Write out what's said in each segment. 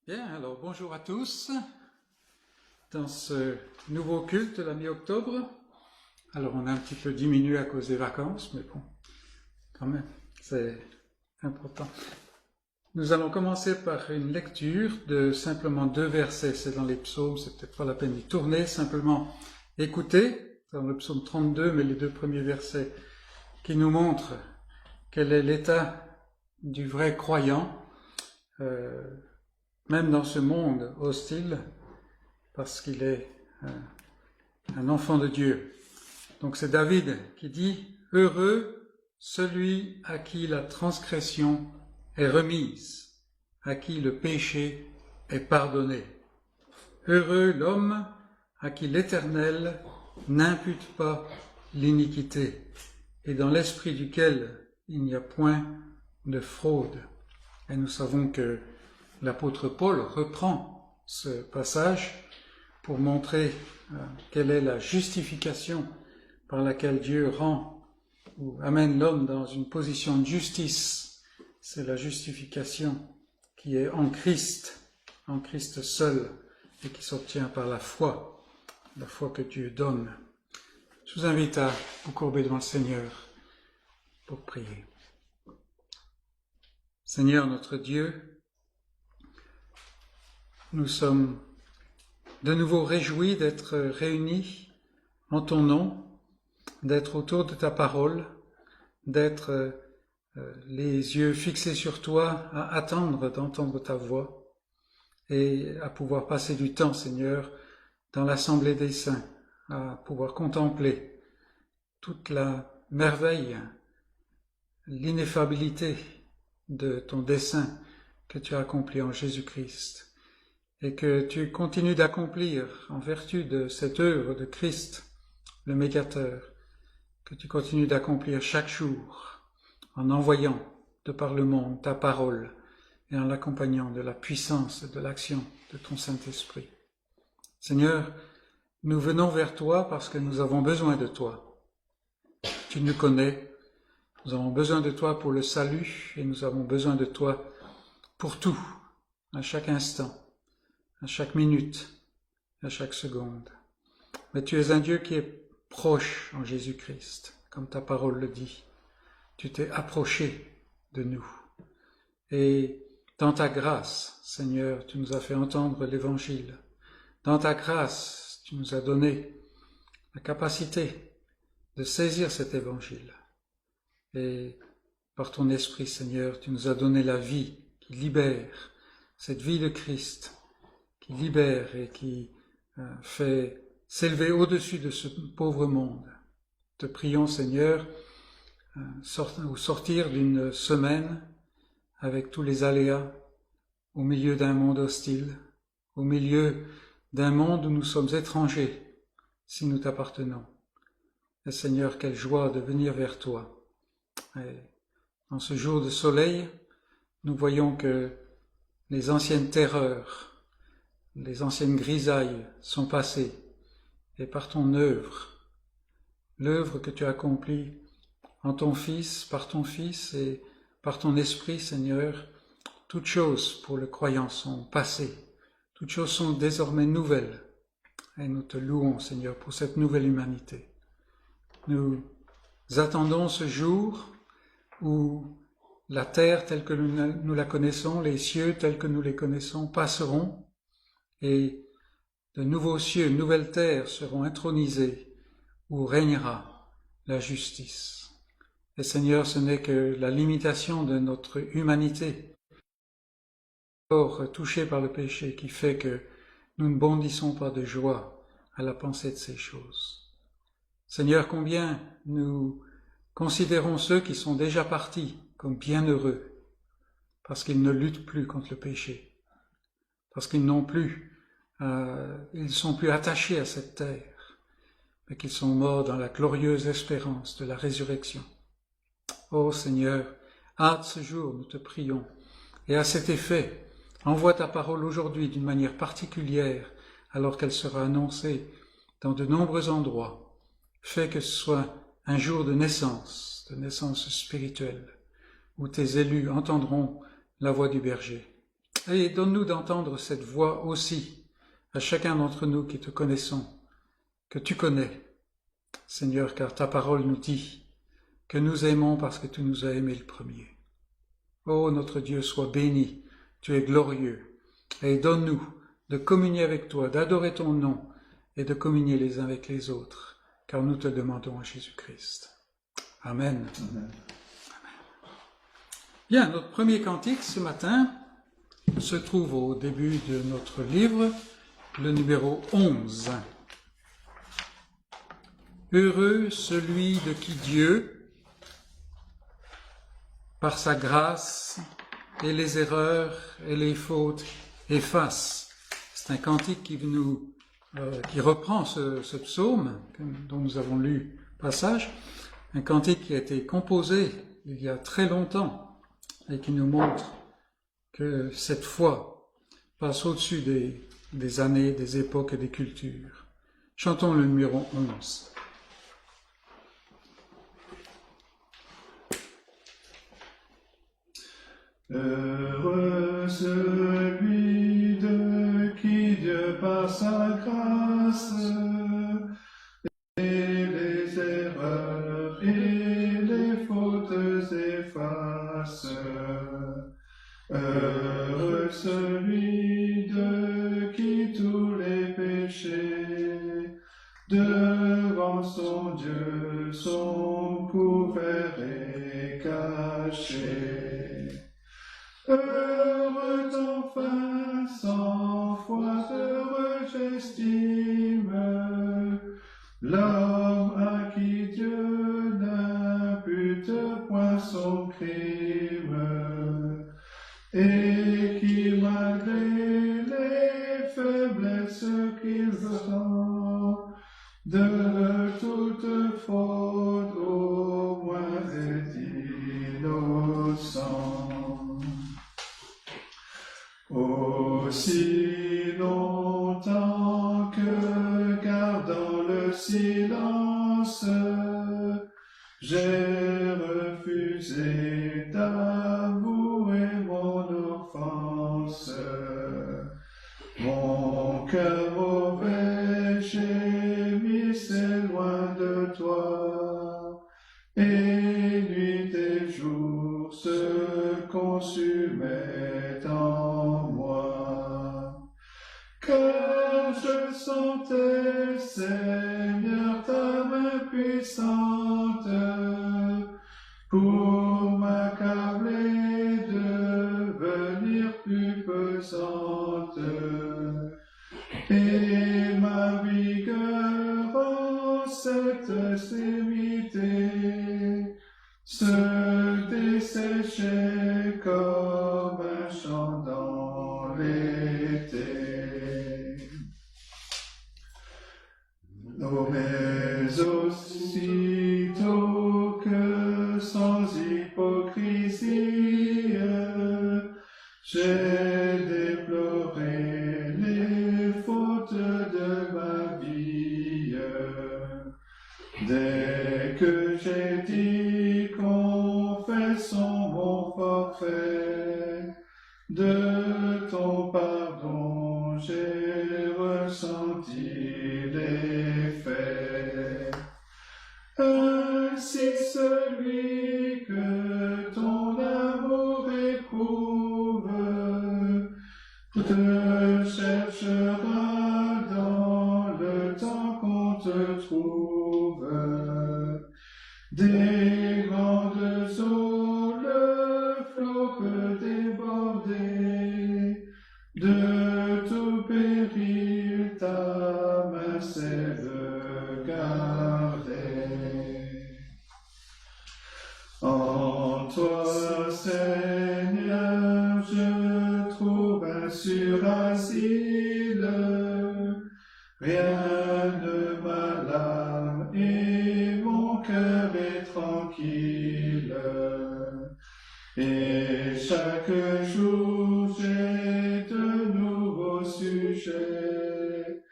Bien, alors bonjour à tous dans ce nouveau culte de la mi-octobre. Alors on a un petit peu diminué à cause des vacances, mais bon, quand même, c'est important. Nous allons commencer par une lecture de simplement 2 versets. C'est dans les psaumes, c'est peut-être pas la peine d'y tourner, simplement écouter, dans le psaume 32, mais les 2 premiers versets qui nous montrent quel est l'état du vrai croyant, même dans ce monde hostile, parce qu'il est un enfant de Dieu. Donc c'est David qui dit « Heureux celui à qui la transgression est remise, à qui le péché est pardonné. Heureux l'homme à qui l'Éternel n'impute pas l'iniquité, et dans l'esprit duquel il n'y a point de fraude. » Et nous savons que l'apôtre Paul reprend ce passage pour montrer quelle est la justification par laquelle Dieu rend ou amène l'homme dans une position de justice. C'est la justification qui est en Christ seul, et qui s'obtient par la foi que Dieu donne. Je vous invite à vous courber devant le Seigneur pour prier. Seigneur notre Dieu, nous sommes de nouveau réjouis d'être réunis en ton nom, d'être autour de ta parole, d'être les yeux fixés sur toi, à attendre d'entendre ta voix et à pouvoir passer du temps, Seigneur, dans l'assemblée des saints, à pouvoir contempler toute la merveille, l'ineffabilité de ton dessein que tu as accompli en Jésus-Christ, et que tu continues d'accomplir en vertu de cette œuvre de Christ, le médiateur, que tu continues d'accomplir chaque jour en envoyant de par le monde ta parole et en l'accompagnant de la puissance et de l'action de ton Saint-Esprit. Seigneur, nous venons vers toi parce que nous avons besoin de toi. Tu nous connais, nous avons besoin de toi pour le salut et nous avons besoin de toi pour tout, à chaque instant, à chaque minute, à chaque seconde. Mais tu es un Dieu qui est proche en Jésus-Christ, comme ta parole le dit. Tu t'es approché de nous. Et dans ta grâce, Seigneur, tu nous as fait entendre l'Évangile. Dans ta grâce, tu nous as donné la capacité de saisir cet Évangile. Et par ton Esprit, Seigneur, tu nous as donné la vie qui libère, cette vie de Christ, qui libère et qui fait s'élever au-dessus de ce pauvre monde. Te prions, Seigneur, sortir d'une semaine avec tous les aléas, au milieu d'un monde hostile, au milieu d'un monde où nous sommes étrangers, si nous t'appartenons. Et Seigneur, quelle joie de venir vers toi. Et en ce jour de soleil, nous voyons que les anciennes terreurs, les anciennes grisailles sont passées, et par ton œuvre, l'œuvre que tu as accomplie en ton Fils, par ton Fils et par ton Esprit, Seigneur, toutes choses pour le croyant sont passées, toutes choses sont désormais nouvelles, et nous te louons, Seigneur, pour cette nouvelle humanité. Nous attendons ce jour où la terre telle que nous la connaissons, les cieux tels que nous les connaissons passeront, et de nouveaux cieux, de nouvelles terres seront intronisés, où régnera la justice. Et Seigneur, ce n'est que la limitation de notre humanité, encore touchée par le péché, qui fait que nous ne bondissons pas de joie à la pensée de ces choses. Seigneur, combien nous considérons ceux qui sont déjà partis comme bienheureux, parce qu'ils ne luttent plus contre le péché, parce qu'ils n'ont plus ils ne sont plus attachés à cette terre, mais qu'ils sont morts dans la glorieuse espérance de la résurrection. Ô Seigneur, hâte ce jour, nous te prions, et à cet effet, envoie ta parole aujourd'hui d'une manière particulière, alors qu'elle sera annoncée dans de nombreux endroits. Fais que ce soit un jour de naissance spirituelle, où tes élus entendront la voix du berger. Et donne-nous d'entendre cette voix aussi à chacun d'entre nous qui te connaissons, que tu connais, Seigneur, car ta parole nous dit que nous aimons parce que tu nous as aimés le premier. Ô notre Dieu, sois béni, tu es glorieux, et donne-nous de communier avec toi, d'adorer ton nom et de communier les uns avec les autres, car nous te demandons à Jésus-Christ. Amen. Amen. Bien, notre premier cantique ce matin se trouve au début de notre livre, le numéro 11. Heureux celui de qui Dieu, par sa grâce et les erreurs et les fautes, efface. C'est un cantique qui reprend ce psaume dont nous avons lu passage, un cantique qui a été composé il y a très longtemps et qui nous montre que cette foi passe au-dessus des années, des époques et des cultures. Chantons le numéro 11. Heureux celui de qui Dieu par sa grâce et les erreurs et les fautes efface. Heureux celui de qui tous les péchés devant son Dieu sont couverts et cachés. Heureux enfin, sans foi heureux j'estime l'homme à qui Dieu n'impute point son crime, et qui malgré les faiblesses qu'il sent, de toute faute au moins est innocent. Aussi longtemps que gardant le silence, j'ai refusé d'avouer mon offense. Mon cœur mauvais gémissait loin de toi, et nuit et jour se consumaient en moi. Car je sentais, Seigneur, ta main puissante pour m'accabler, devenir plus pesante, et ma vigueur en cette extrémité se desséchait comme un champ dans l'été. Oh, mais aussitôt que sans hypocrisie j'ai déploré les fautes de ma vie, dès que j'ai dit confessons mon forfait, de ton pardon j'ai ressenti l'effet. Ainsi celui que ton amour éprouve te cherchera dans le temps qu'on te trouve. Des grandes eaux le flot peut déborder, de tout péril ta main sait de garder. En toi, Seigneur, je trouve un sûr asile, rien ne m'alarme et mon cœur est tranquille. Et chaque jour j'ai de nouveaux sujets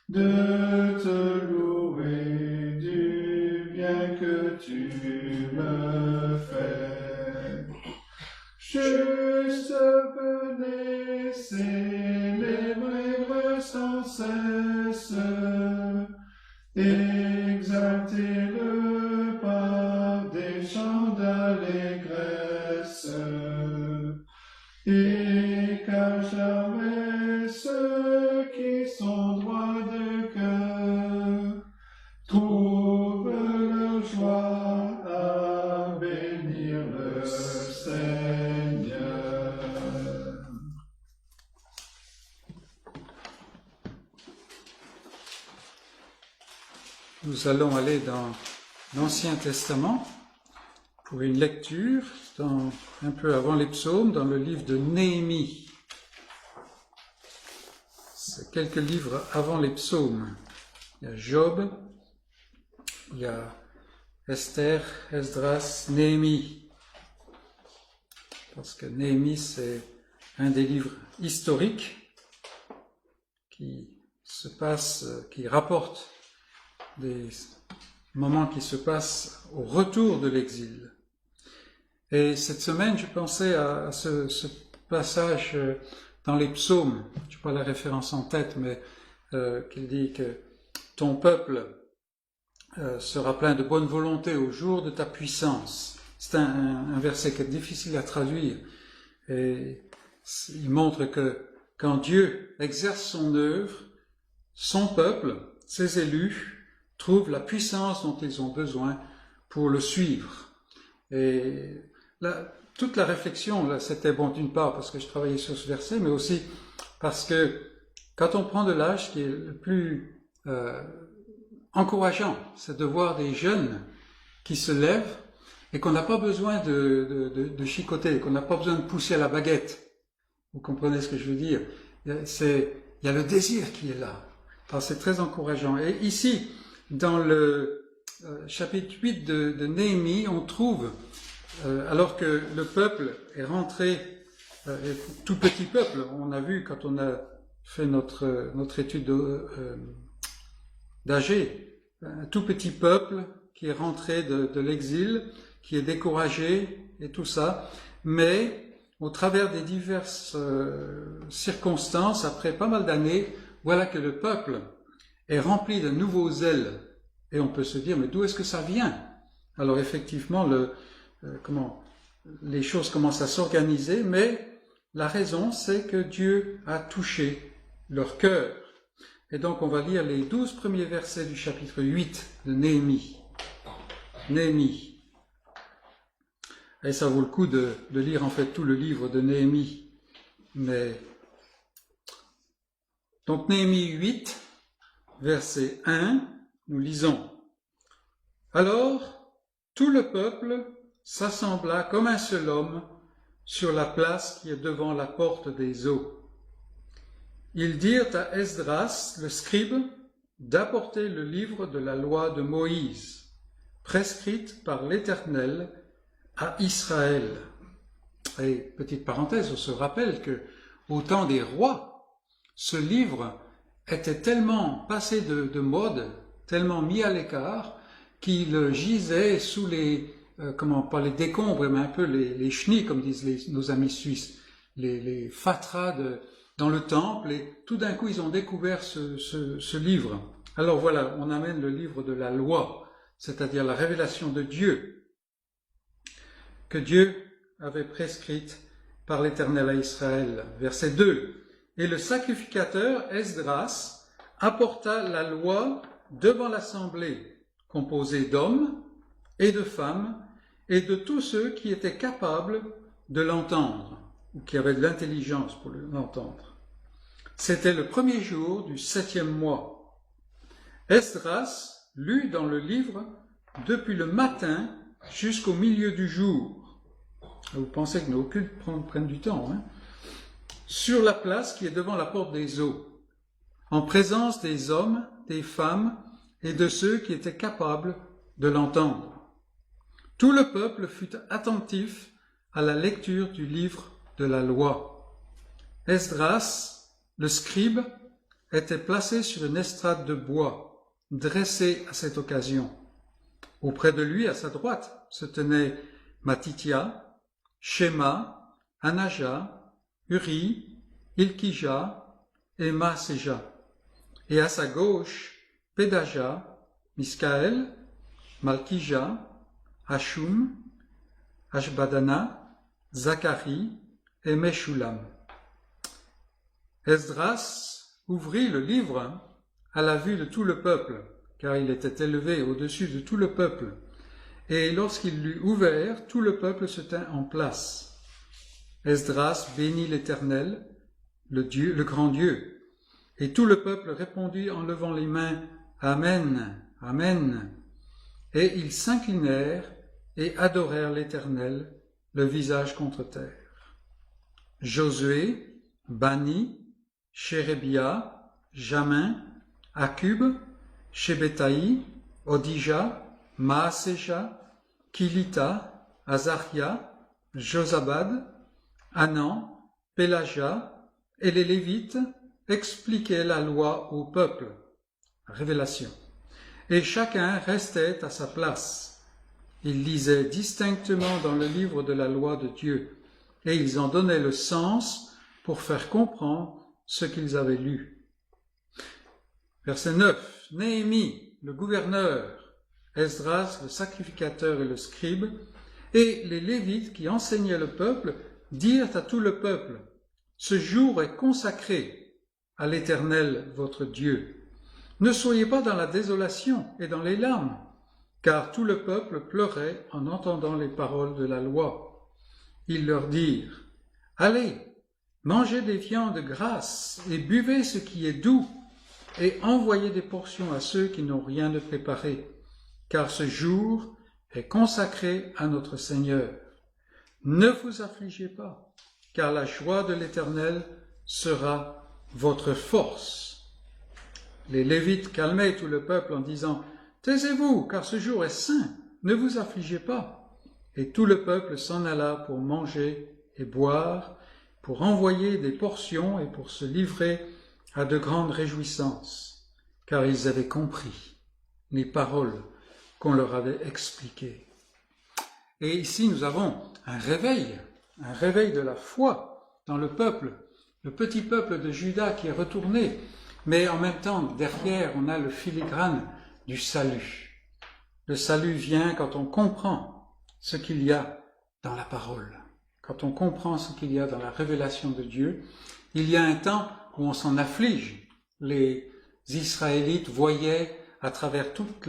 de te louer du bien que tu me fais. Juste venez, Exaltez-le par des chants d'allégresse, et qu'à jamais ceux qui sont droits de cœur trouvent leur joie à bénir le Seigneur. Nous allons aller dans l'Ancien Testament pour une lecture un peu avant les psaumes, dans le livre de Néhémie. C'est quelques livres avant les psaumes. Il y a Job, il y a Esther, Esdras, Néhémie. Parce que Néhémie, c'est un des livres historiques qui rapporte des moments qui se passent au retour de l'exil. Et cette semaine, je pensais à ce passage dans les psaumes, je n'ai pas la référence en tête, mais qu'il dit que ton peuple sera plein de bonne volonté au jour de ta puissance. C'est un verset qui est difficile à traduire. Et il montre que quand Dieu exerce son œuvre, son peuple, ses élus, trouvent la puissance dont ils ont besoin pour le suivre. Et là, toute la réflexion, là, c'était bon d'une part parce que je travaillais sur ce verset, mais aussi parce que quand on prend de l'âge, ce qui est le plus encourageant, c'est de voir des jeunes qui se lèvent et qu'on n'a pas besoin de chicoter, qu'on n'a pas besoin de pousser à la baguette. Vous comprenez ce que je veux dire? Il y a le désir qui est là. Alors c'est très encourageant. Et ici, dans le chapitre 8 de Néhémie, on trouve, alors que le peuple est rentré, tout petit peuple, on a vu quand on a fait notre étude d'Agé, un tout petit peuple qui est rentré de l'exil, qui est découragé et tout ça, mais au travers des diverses circonstances, après pas mal d'années, voilà que le peuple est rempli de nouveaux zèles. Et on peut se dire, mais d'où est-ce que ça vient? Alors effectivement, les choses commencent à s'organiser, mais la raison, c'est que Dieu a touché leur cœur. Et donc on va lire les 12 premiers versets du chapitre 8 de Néhémie. Néhémie. Et ça vaut le coup de lire en fait tout le livre de Néhémie. Donc Néhémie 8, verset 1, nous lisons. Alors, tout le peuple s'assembla comme un seul homme sur la place qui est devant la porte des eaux. Ils dirent à Esdras, le scribe, d'apporter le livre de la loi de Moïse, prescrite par l'Éternel à Israël. Et petite parenthèse, on se rappelle que au temps des rois, ce livre était tellement passé de mode, tellement mis à l'écart, qu'il gisait sous pas les décombres, mais un peu les chenilles, comme disent nos amis suisses, les fatras dans le temple, et tout d'un coup ils ont découvert ce livre. Alors voilà, on amène le livre de la loi, c'est-à-dire la révélation de Dieu, que Dieu avait prescrite par l'Éternel à Israël. Verset 2. Et le sacrificateur Esdras apporta la loi devant l'assemblée, composée d'hommes et de femmes, et de tous ceux qui étaient capables de l'entendre, ou qui avaient de l'intelligence pour l'entendre. C'était le premier jour du 7e mois. Esdras lut dans le livre depuis le matin jusqu'au milieu du jour. Vous pensez que nos occultes prennent du temps, hein? Sur la place qui est devant la porte des eaux, en présence des hommes, des femmes et de ceux qui étaient capables de l'entendre. Tout le peuple fut attentif à la lecture du livre de la loi. Esdras, le scribe, était placé sur une estrade de bois, dressée à cette occasion. Auprès de lui, à sa droite, se tenaient Matithia, Shema, Anaja, Uri, Ilkija et Maaseja. Et à sa gauche, Pédaja, Miskaël, Malkija, Hashum, Ashbadana, Zacharie et Meshulam. Esdras ouvrit le livre à la vue de tout le peuple, car il était élevé au-dessus de tout le peuple. Et lorsqu'il l'eut ouvert, tout le peuple se tint en place. Esdras bénit l'Éternel, le grand Dieu. Et tout le peuple répondit en levant les mains, Amen, Amen. Et ils s'inclinèrent et adorèrent l'Éternel, le visage contre terre. Josué, Bani, Chérébia, Jamin, Akub, Shebetaï, Odija, Maaseja, Kilita, Azaria, Josabad, Anan, Pélaja et les Lévites expliquaient la loi au peuple. Révélation. Et chacun restait à sa place. Ils lisaient distinctement dans le livre de la loi de Dieu, et ils en donnaient le sens pour faire comprendre ce qu'ils avaient lu. Verset 9. Néhémie, le gouverneur, Esdras, le sacrificateur et le scribe, et les Lévites qui enseignaient le peuple, dirent à tout le peuple, « Ce jour est consacré à l'Éternel votre Dieu. Ne soyez pas dans la désolation et dans les larmes, car tout le peuple pleurait en entendant les paroles de la loi. » Ils leur dirent, « Allez, mangez des viandes grasses et buvez ce qui est doux, et envoyez des portions à ceux qui n'ont rien de préparé, car ce jour est consacré à notre Seigneur. Ne vous affligez pas, car la joie de l'Éternel sera votre force. » Les Lévites calmaient tout le peuple en disant, « Taisez-vous, car ce jour est saint, ne vous affligez pas. » Et tout le peuple s'en alla pour manger et boire, pour envoyer des portions et pour se livrer à de grandes réjouissances, car ils avaient compris les paroles qu'on leur avait expliquées. Et ici, nous avons un réveil de la foi dans le peuple, le petit peuple de Juda qui est retourné, mais en même temps, derrière, on a le filigrane du salut. Le salut vient quand on comprend ce qu'il y a dans la parole, quand on comprend ce qu'il y a dans la révélation de Dieu. Il y a un temps où on s'en afflige. Les Israélites voyaient à travers toute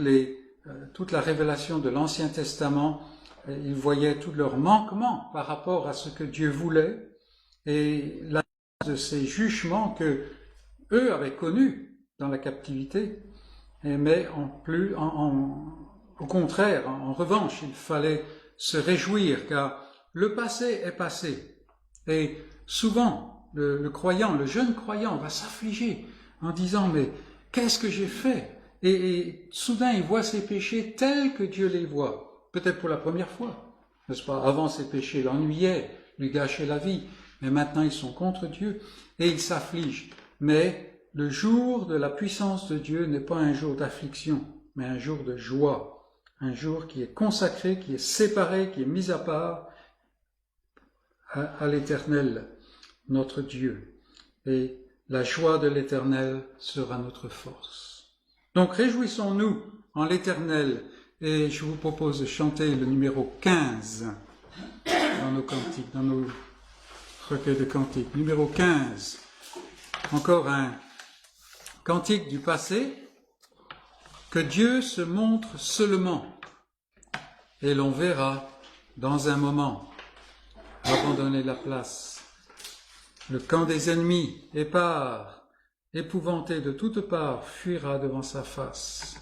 la révélation de l'Ancien Testament, ils voyaient tous leurs manquements par rapport à ce que Dieu voulait et la de ces jugements que eux avaient connus dans la captivité, mais au contraire, en revanche, il fallait se réjouir car le passé est passé. Et souvent, le croyant, le jeune croyant va s'affliger en disant « mais qu'est-ce que j'ai fait ?» et soudain il voit ses péchés tels que Dieu les voit, peut-être pour la première fois, n'est-ce pas? Avant, ses péchés l'ennuyaient, lui gâchaient la vie, mais maintenant ils sont contre Dieu et il s'afflige. Mais le jour de la puissance de Dieu n'est pas un jour d'affliction, mais un jour de joie, un jour qui est consacré, qui est séparé, qui est mis à part à l'Éternel, notre Dieu. Et la joie de l'Éternel sera notre force. Donc réjouissons-nous en l'Éternel, et je vous propose de chanter le numéro 15 dans nos cantiques, dans nos recueils de cantiques. Numéro 15, encore un cantique du passé, que Dieu se montre seulement, et l'on verra dans un moment abandonner la place. Le camp des ennemis, épars, épouvanté de toutes parts, fuira devant sa face.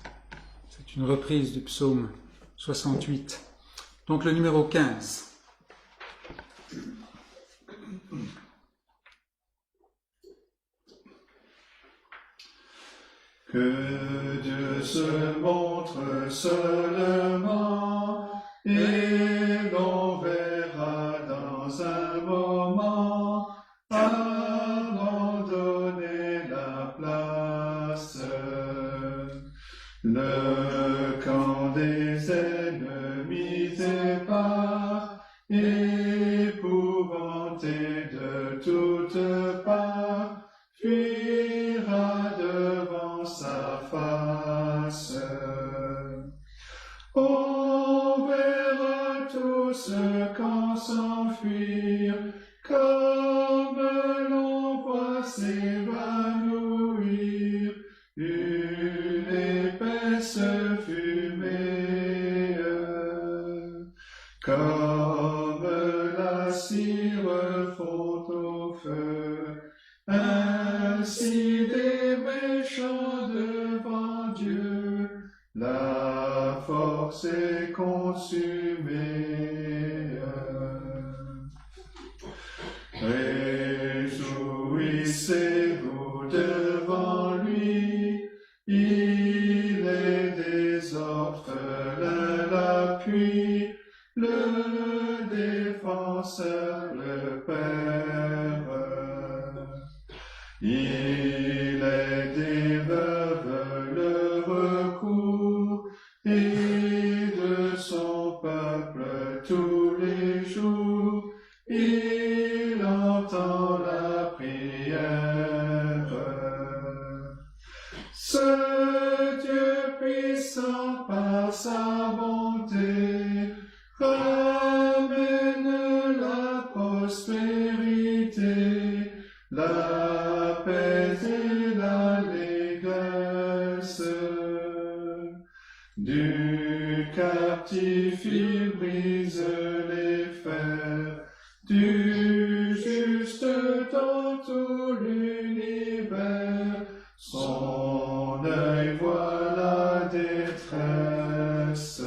C'est une reprise du psaume 68. Donc le numéro 15. Que Dieu se montre seulement, et l'on verra dans un moment abandonner la place. Le camp des ennemis épars, épouvanté de toutes parts, fuira devant sa face. fumée, comme la cire fond au feu, ainsi des méchants devant Dieu, la force est consumée. Réjouissez-vous devant lui, il est des orphelins l'appui, le défenseur, le Père. Il est des veuves le recours, et de son peuple tous les jours, il entend la prière. Ce Dieu puissant par sa bonté ramène la prospérité, la paix et l'allégresse. Du captif il brise les fers, du juste dans tout l'univers, son œil voit la détresse.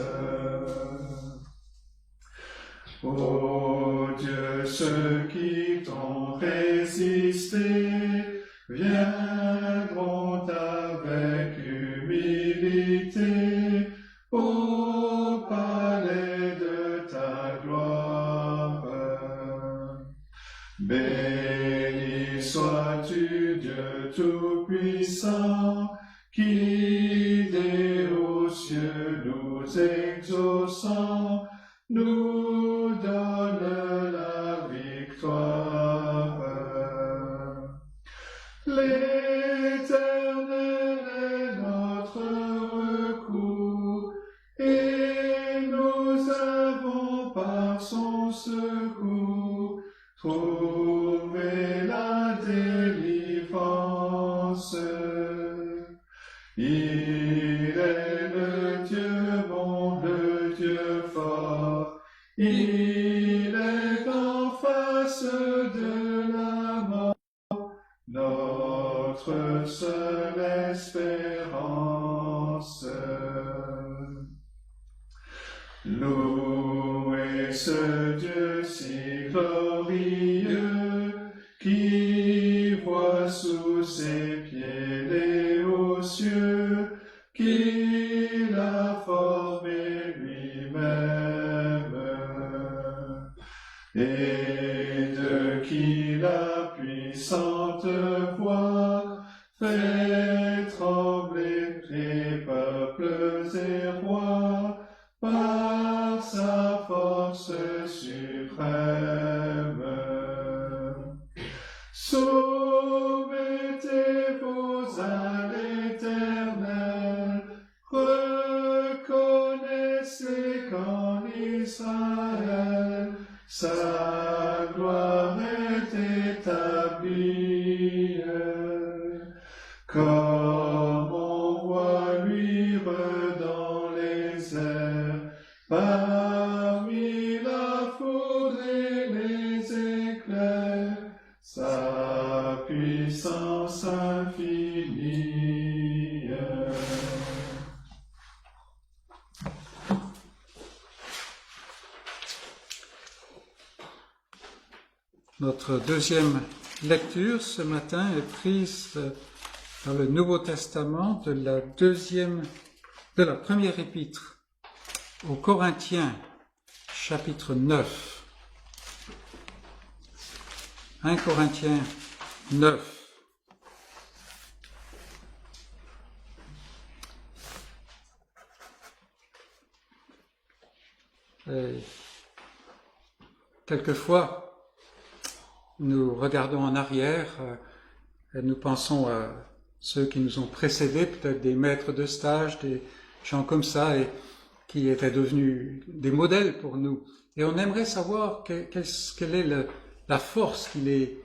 Ô Dieu, ceux qui t'ont résisté viendront avec humilité au palais de ta gloire. Béni sois-tu, Dieu Tout-Puissant, qui des hauts cieux nous exauçant, nous donne la victoire. L'Éternel est notre recours, et nous avons par son secours trouvé la délivrance. Il est le Dieu bon, le Dieu fort, il est en face de la mort, notre seule espérance. Louez ce Dieu si glorieux, qui voit sous ses pieds les hauts cieux, qu'il a formé lui-même, et de qui la puissante voix fait trembler les peuples et rois par sa force suprême. Soumettez-vous à l'Éternel, reconnaissez qu'en Israël, sa gloire est établie. Comme on voit luire dans les airs, parmi la foudre et les éclairs, sa puissance infinie. Notre deuxième lecture ce matin est prise dans le Nouveau Testament de la première épître aux Corinthiens, chapitre 9. 1 Corinthiens 9. Et quelquefois, nous regardons en arrière et nous pensons à ceux qui nous ont précédés, peut-être des maîtres de stage, des gens comme ça, et qui étaient devenus des modèles pour nous. Et on aimerait savoir quelle est la force qui les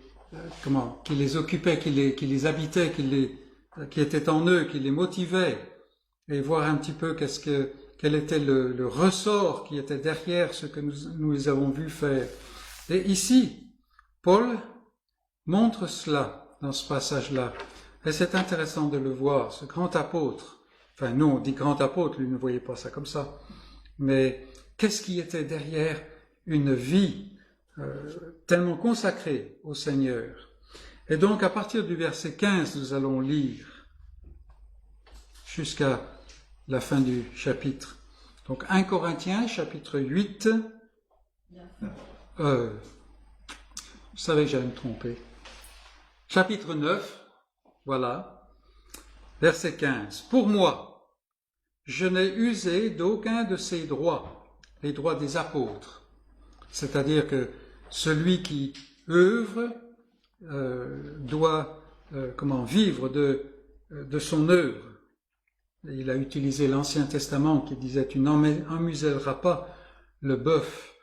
occupait, qui les habitait, qui était en eux, qui les motivait. et voir un petit peu quel était le ressort qui était derrière ce que nous avons vu faire. Et ici, Paul montre cela dans ce passage-là. Et c'est intéressant de le voir, ce grand apôtre. Enfin, nous, on dit grand apôtre, lui ne voyait pas ça comme ça. Mais qu'est-ce qui était derrière une vie tellement consacrée au Seigneur? Et donc, à partir du verset 15, nous allons lire jusqu'à la fin du chapitre. Donc, 1 Corinthiens, chapitre 8. Vous savez que j'allais me tromper. Chapitre 9, voilà, verset 15. Pour moi, je n'ai usé d'aucun de ces droits, les droits des apôtres. C'est-à-dire que celui qui œuvre doit vivre de son œuvre. Il a utilisé l'Ancien Testament qui disait « Tu n'emmuselleras pas le bœuf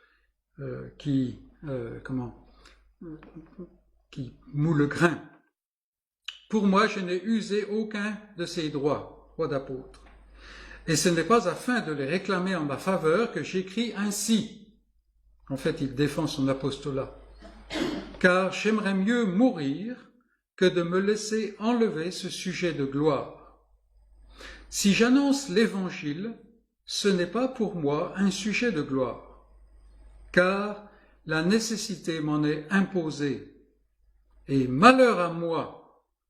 qui moud le grain. » Pour moi, je n'ai usé aucun de ces droits d'apôtre. Et ce n'est pas afin de les réclamer en ma faveur que j'écris ainsi. En fait, il défend son apostolat. Car j'aimerais mieux mourir que de me laisser enlever ce sujet de gloire. Si j'annonce l'Évangile, ce n'est pas pour moi un sujet de gloire, car la nécessité m'en est imposée, et malheur à moi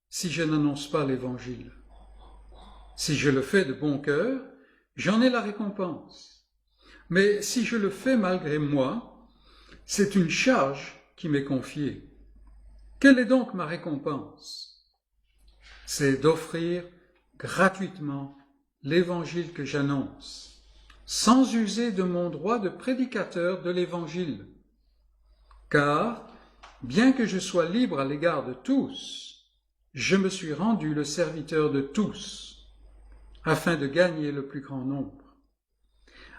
si je n'annonce pas l'Évangile. Si je le fais de bon cœur, j'en ai la récompense. Mais si je le fais malgré moi, c'est une charge qui m'est confiée. Quelle est donc ma récompense? C'est d'offrir gratuitement l'Évangile que j'annonce, sans user de mon droit de prédicateur de l'Évangile. Car, bien que je sois libre à l'égard de tous, je me suis rendu le serviteur de tous, afin de gagner le plus grand nombre.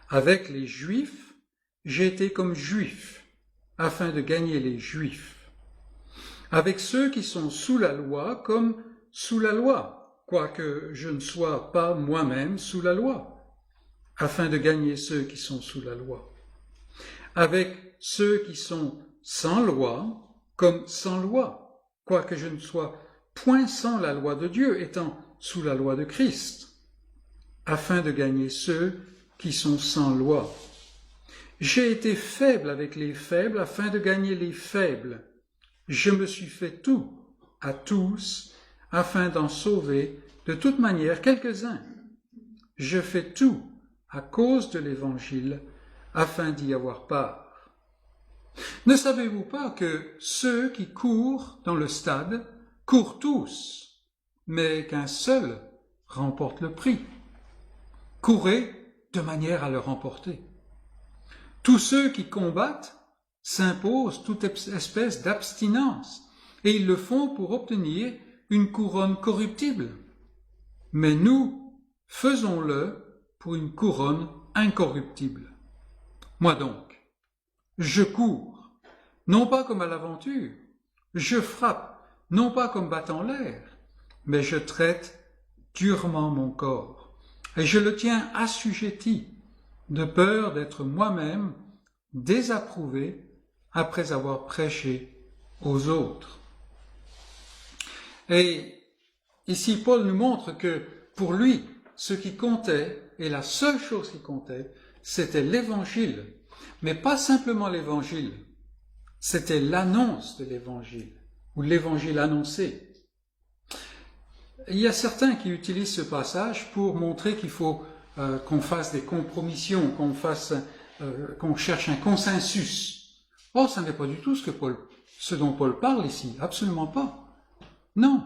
Avec les Juifs, j'ai été comme Juif, afin de gagner les Juifs. Avec ceux qui sont sous la loi, comme sous la loi, quoique je ne sois pas moi-même sous la loi, afin de gagner ceux qui sont sous la loi. Avec ceux qui sont sans loi, comme sans loi, quoique je ne sois point sans la loi de Dieu, étant sous la loi de Christ, afin de gagner ceux qui sont sans loi. J'ai été faible avec les faibles, afin de gagner les faibles. Je me suis fait tout à tous, afin d'en sauver de toute manière quelques-uns. Je fais tout à cause de l'Évangile, afin d'y avoir part. Ne savez-vous pas que ceux qui courent dans le stade courent tous, mais qu'un seul remporte le prix? Courez de manière à le remporter. Tous ceux qui combattent s'imposent toute espèce d'abstinence, et ils le font pour obtenir une couronne corruptible. Mais nous, faisons-le pour une couronne incorruptible. Moi donc, je cours, non pas comme à l'aventure, je frappe, non pas comme battant l'air, mais je traite durement mon corps, et je le tiens assujetti, de peur d'être moi-même désapprouvé après avoir prêché aux autres. Et ici, Paul nous montre que pour lui, ce qui comptait, et la seule chose qui comptait, c'était l'Évangile. Mais pas simplement l'Évangile, c'était l'annonce de l'Évangile, ou l'Évangile annoncé. Il y a certains qui utilisent ce passage pour montrer qu'il faut qu'on fasse des compromissions, qu'on cherche un consensus. Or, ce n'est pas du tout ce dont Paul parle ici, absolument pas. Non,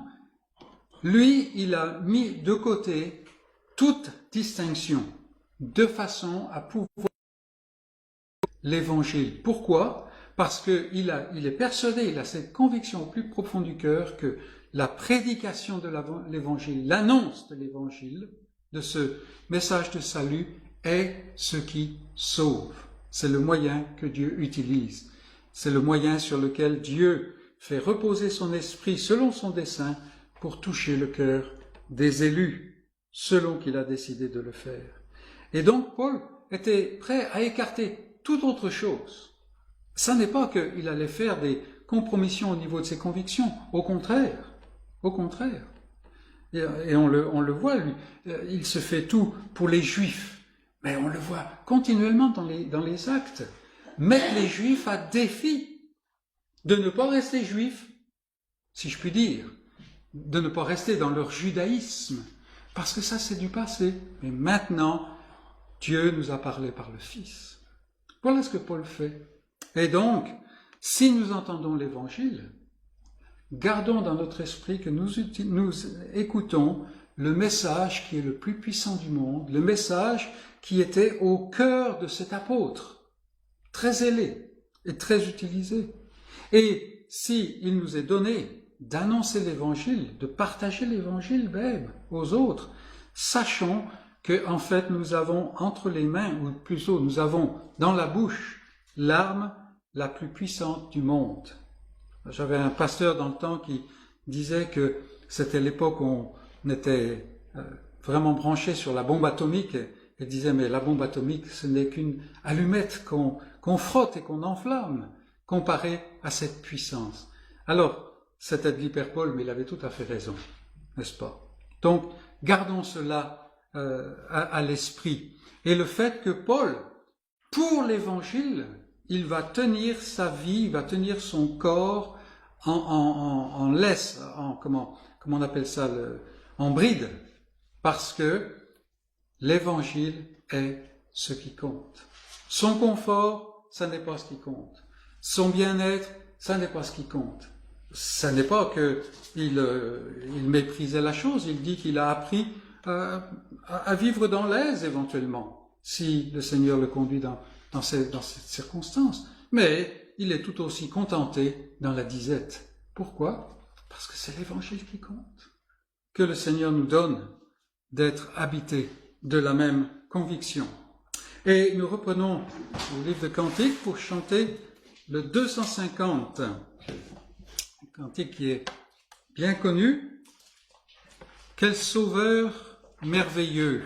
lui, il a mis de côté toute distinction, de façon à pouvoir l'Évangile. Pourquoi? Parce qu'il est persuadé, il a cette conviction au plus profond du cœur que la prédication de l'Évangile, l'annonce de l'Évangile, de ce message de salut, est ce qui sauve. C'est le moyen que Dieu utilise. C'est le moyen sur lequel Dieu fait reposer son esprit selon son dessein pour toucher le cœur des élus. selon qu'il a décidé de le faire. Et donc Paul était prêt à écarter toute autre chose. Ça n'est pas qu'il allait faire des compromissions au niveau de ses convictions, au contraire. Et on le voit, lui, il se fait tout pour les Juifs, mais on le voit continuellement dans les actes, mettre les Juifs à défi de ne pas rester Juifs, si je puis dire, de ne pas rester dans leur judaïsme, parce que ça c'est du passé. Mais maintenant, Dieu nous a parlé par le Fils. Voilà ce que Paul fait. Et donc, si nous entendons l'Évangile, gardons dans notre esprit que nous écoutons le message qui est le plus puissant du monde, le message qui était au cœur de cet apôtre, très zélé et très utilisé. Et si il nous est donné d'annoncer l'Évangile, de partager l'Évangile même aux autres, sachons que en fait nous avons entre les mains, ou plutôt nous avons dans la bouche, l'arme la plus puissante du monde. J'avais un pasteur dans le temps qui disait que c'était l'époque où on était vraiment branché sur la bombe atomique et disait mais la bombe atomique ce n'est qu'une allumette qu'on frotte et qu'on enflamme comparée à cette puissance. Alors, c'était de l'hyperbole, mais il avait tout à fait raison, n'est-ce pas? Donc, gardons cela à l'esprit. Et le fait que Paul, pour l'Évangile, il va tenir sa vie, il va tenir son corps en laisse, comment on appelle ça, en bride, parce que l'Évangile est ce qui compte. Son confort, ça n'est pas ce qui compte. Son bien-être, ça n'est pas ce qui compte. Ça n'est pas qu'il méprisait la chose, il dit qu'il a appris à vivre dans l'aise éventuellement, si le Seigneur le conduit dans cette circonstance. Mais il est tout aussi contenté dans la disette. Pourquoi? Parce que c'est l'Évangile qui compte. Que le Seigneur nous donne d'être habités de la même conviction. Et nous reprenons le livre de Cantiques pour chanter le 250. Un cantique qui est bien connu. Quel sauveur merveilleux!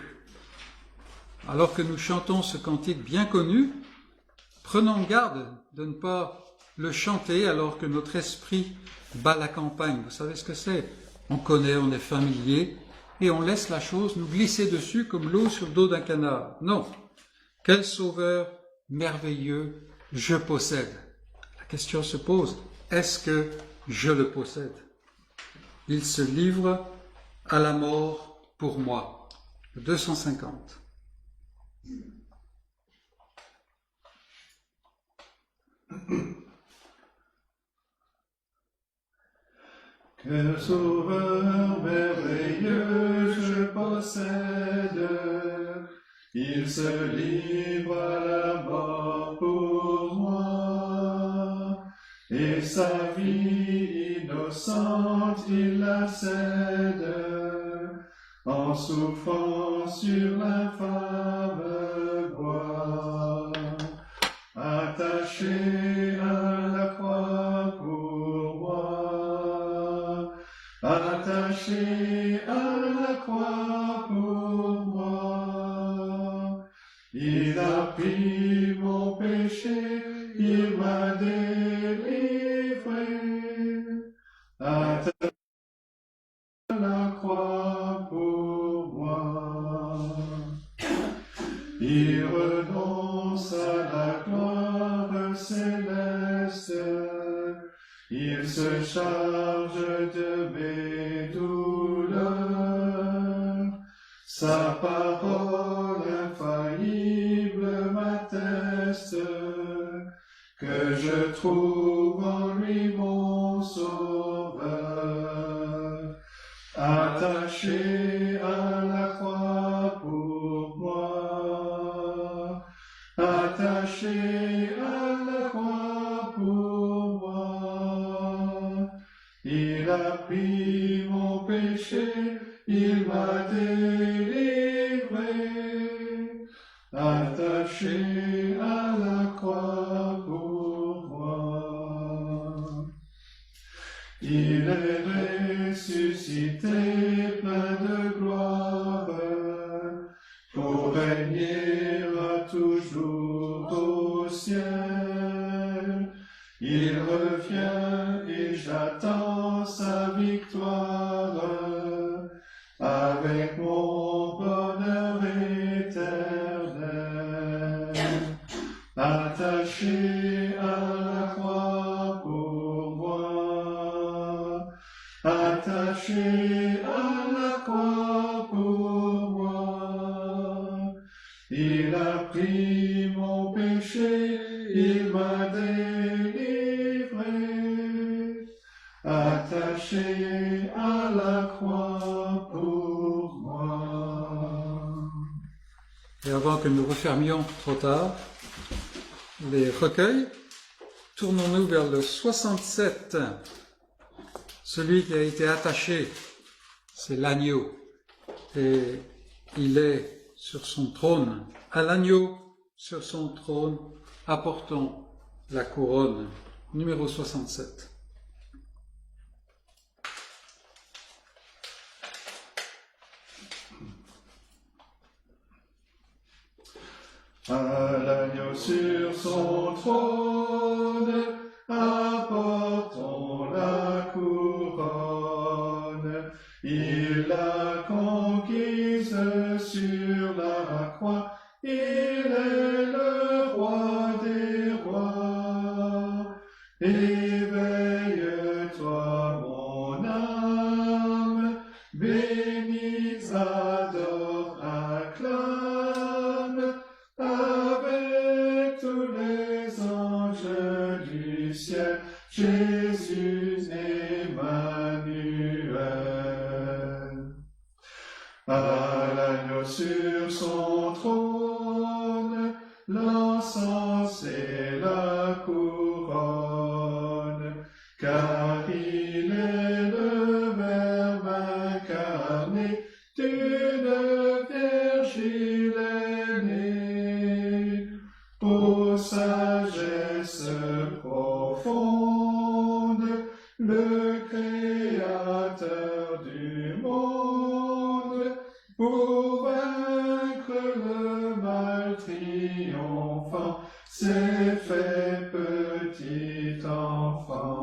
Alors que nous chantons ce cantique bien connu, prenons garde de ne pas le chanter alors que notre esprit bat la campagne. Vous savez ce que c'est? On connaît, on est familier, et on laisse la chose nous glisser dessus comme l'eau sur le dos d'un canard. Non. Quel sauveur merveilleux je possède. La question se pose, est-ce que je le possède? Il se livre à la mort pour moi. 250. Quel sauveur merveilleux je possède, il se livre à la mort pour moi, et sa vie innocente il la cède, en souffrant sur l'infâme bois, attaché à la croix pour moi, attaché à la croix pour moi. Il a pris mon péché, il m'a délivré, attaché à la croix pour moi. Il renonce à la gloire céleste, il se charge de mes douleurs. Sa parole infaillible m'atteste que je trouve en lui mon sauveur. Attaché à la croix pour moi, attaché à la croix pour moi. Il a pris mon péché, il m'a délivré, attaché à la croix pour moi. Il est ressuscité plein de gloire, régnera toujours au ciel. Il revient et j'attends sa victoire avec mon bonheur éternel. Attaché à la croix pour moi, attaché à la croix pour moi. Il a pris mon péché, il m'a délivré, attaché à la croix pour moi. Et avant que nous refermions trop tard les recueils, tournons-nous vers le 67. Celui qui a été attaché, c'est l'agneau. Et il est sur son trône. À l'agneau, sur son trône, apportons la couronne. Numéro 67. À l'agneau sur son trône, apportons la couronne. Il l'a conquise sur la croix, il est le roi des rois. Éveille-toi, mon âme, bénis, adore, acclame, avec tous les anges du ciel, Jésus Emmanuel. À l'agneau sur son trône, l'encens et la couronne, car il est le Verbe incarné d'une Vierge il est né. Ô sagesse profonde, le Créateur du monde, pour vaincre le mal triomphant, s'est fait petit enfant.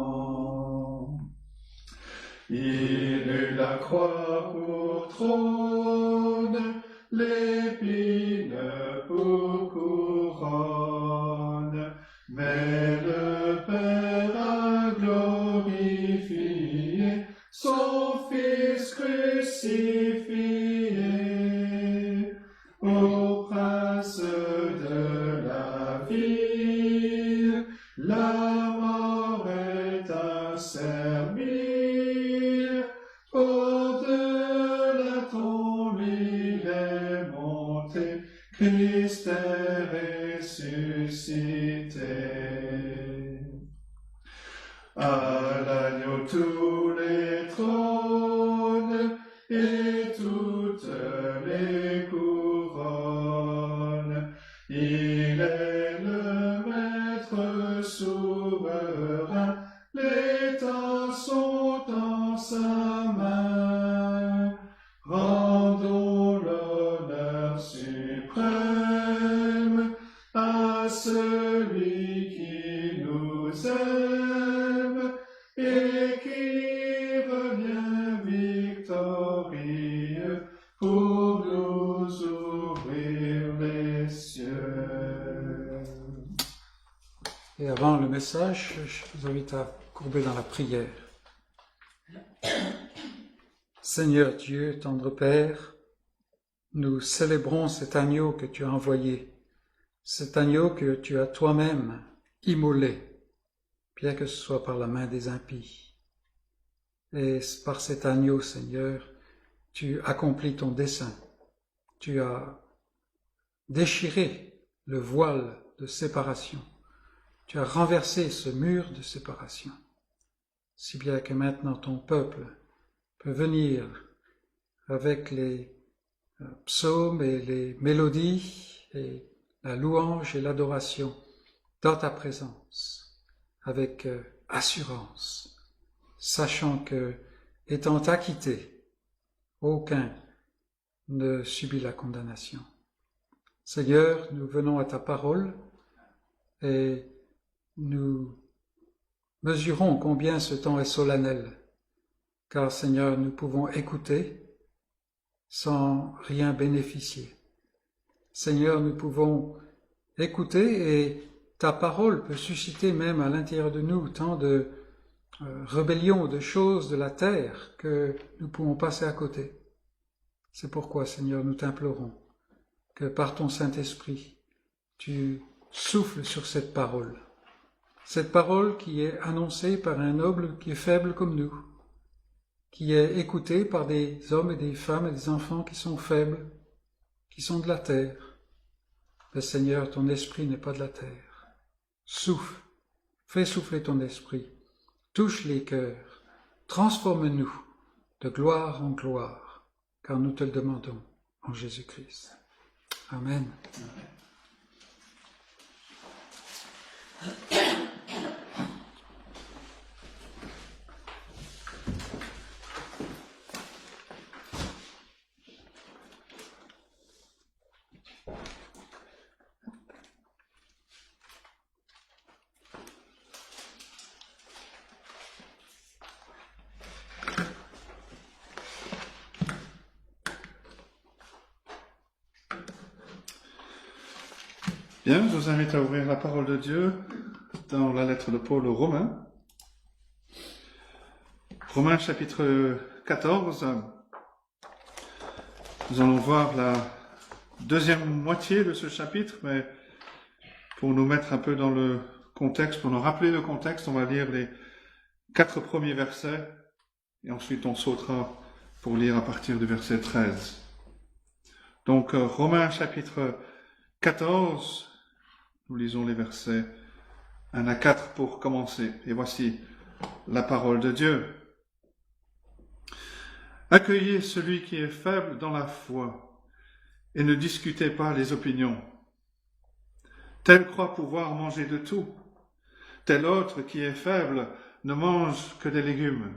Il eut la croix pour trône, l'épine pour couronne, mais le Père a glorifié son Fils crucifié. Ô Prince de la vie, la mort est asservie. Au-delà tombe il est monté, Christ est ressuscité. À l'agneau tous les trônes et toutes les couronnes, il est le Maître souverain, les temps sont en sa main. Rendons l'honneur suprême à celui qui nous aime et qui revient victorieux pour nous ouvrir les cieux. Et avant le message, je vous invite à courber dans la prière. Seigneur Dieu, tendre Père, nous célébrons cet agneau que tu as envoyé, cet agneau que tu as toi-même immolé, bien que ce soit par la main des impies. Et par cet agneau, Seigneur, tu accomplis ton dessein. Tu as déchiré le voile de séparation. Tu as renversé ce mur de séparation, si bien que maintenant ton peuple peut venir avec les psaumes et les mélodies et la louange et l'adoration dans ta présence, avec assurance, sachant que, étant acquitté, aucun ne subit la condamnation. Seigneur, nous venons à ta parole et nous mesurons combien ce temps est solennel, car Seigneur, nous pouvons écouter sans rien bénéficier. Seigneur, nous pouvons écouter et ta parole peut susciter même à l'intérieur de nous tant de rébellion, de choses de la terre que nous pouvons passer à côté. C'est pourquoi, Seigneur, nous t'implorons que par ton Saint-Esprit, tu souffles sur cette parole qui est annoncée par un noble qui est faible comme nous, qui est écoutée par des hommes et des femmes et des enfants qui sont faibles, qui sont de la terre. Mais Seigneur, ton esprit n'est pas de la terre. Souffle, fais souffler ton esprit, touche les cœurs, transforme-nous de gloire en gloire, car nous te le demandons en Jésus-Christ. Amen. Bien, je vous invite à ouvrir la parole de Dieu dans la lettre de Paul aux Romains. Romains chapitre 14. Nous allons voir la deuxième moitié de ce chapitre, mais pour nous mettre un peu dans le contexte, pour nous rappeler le contexte, on va lire les 4 premiers versets et ensuite on sautera pour lire à partir du verset 13. Donc Romains chapitre 14, nous lisons les versets 1 à 4 pour commencer. Et voici la parole de Dieu. Accueillez celui qui est faible dans la foi et ne discutez pas les opinions. Tel croit pouvoir manger de tout, tel autre qui est faible ne mange que des légumes.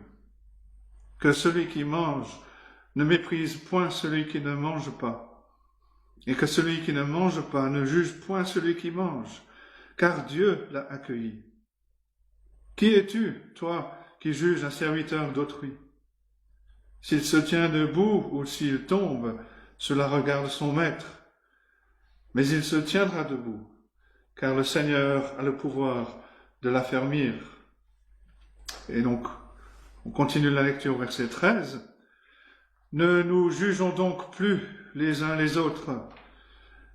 Que celui qui mange ne méprise point celui qui ne mange pas, et que celui qui ne mange pas ne juge point celui qui mange, car Dieu l'a accueilli. Qui es-tu, toi, qui juges un serviteur d'autrui? S'il se tient debout ou s'il tombe, cela regarde son maître. Mais il se tiendra debout, car le Seigneur a le pouvoir de l'affermir. Et donc, on continue la lecture au verset 13. Ne nous jugeons donc plus les uns les autres,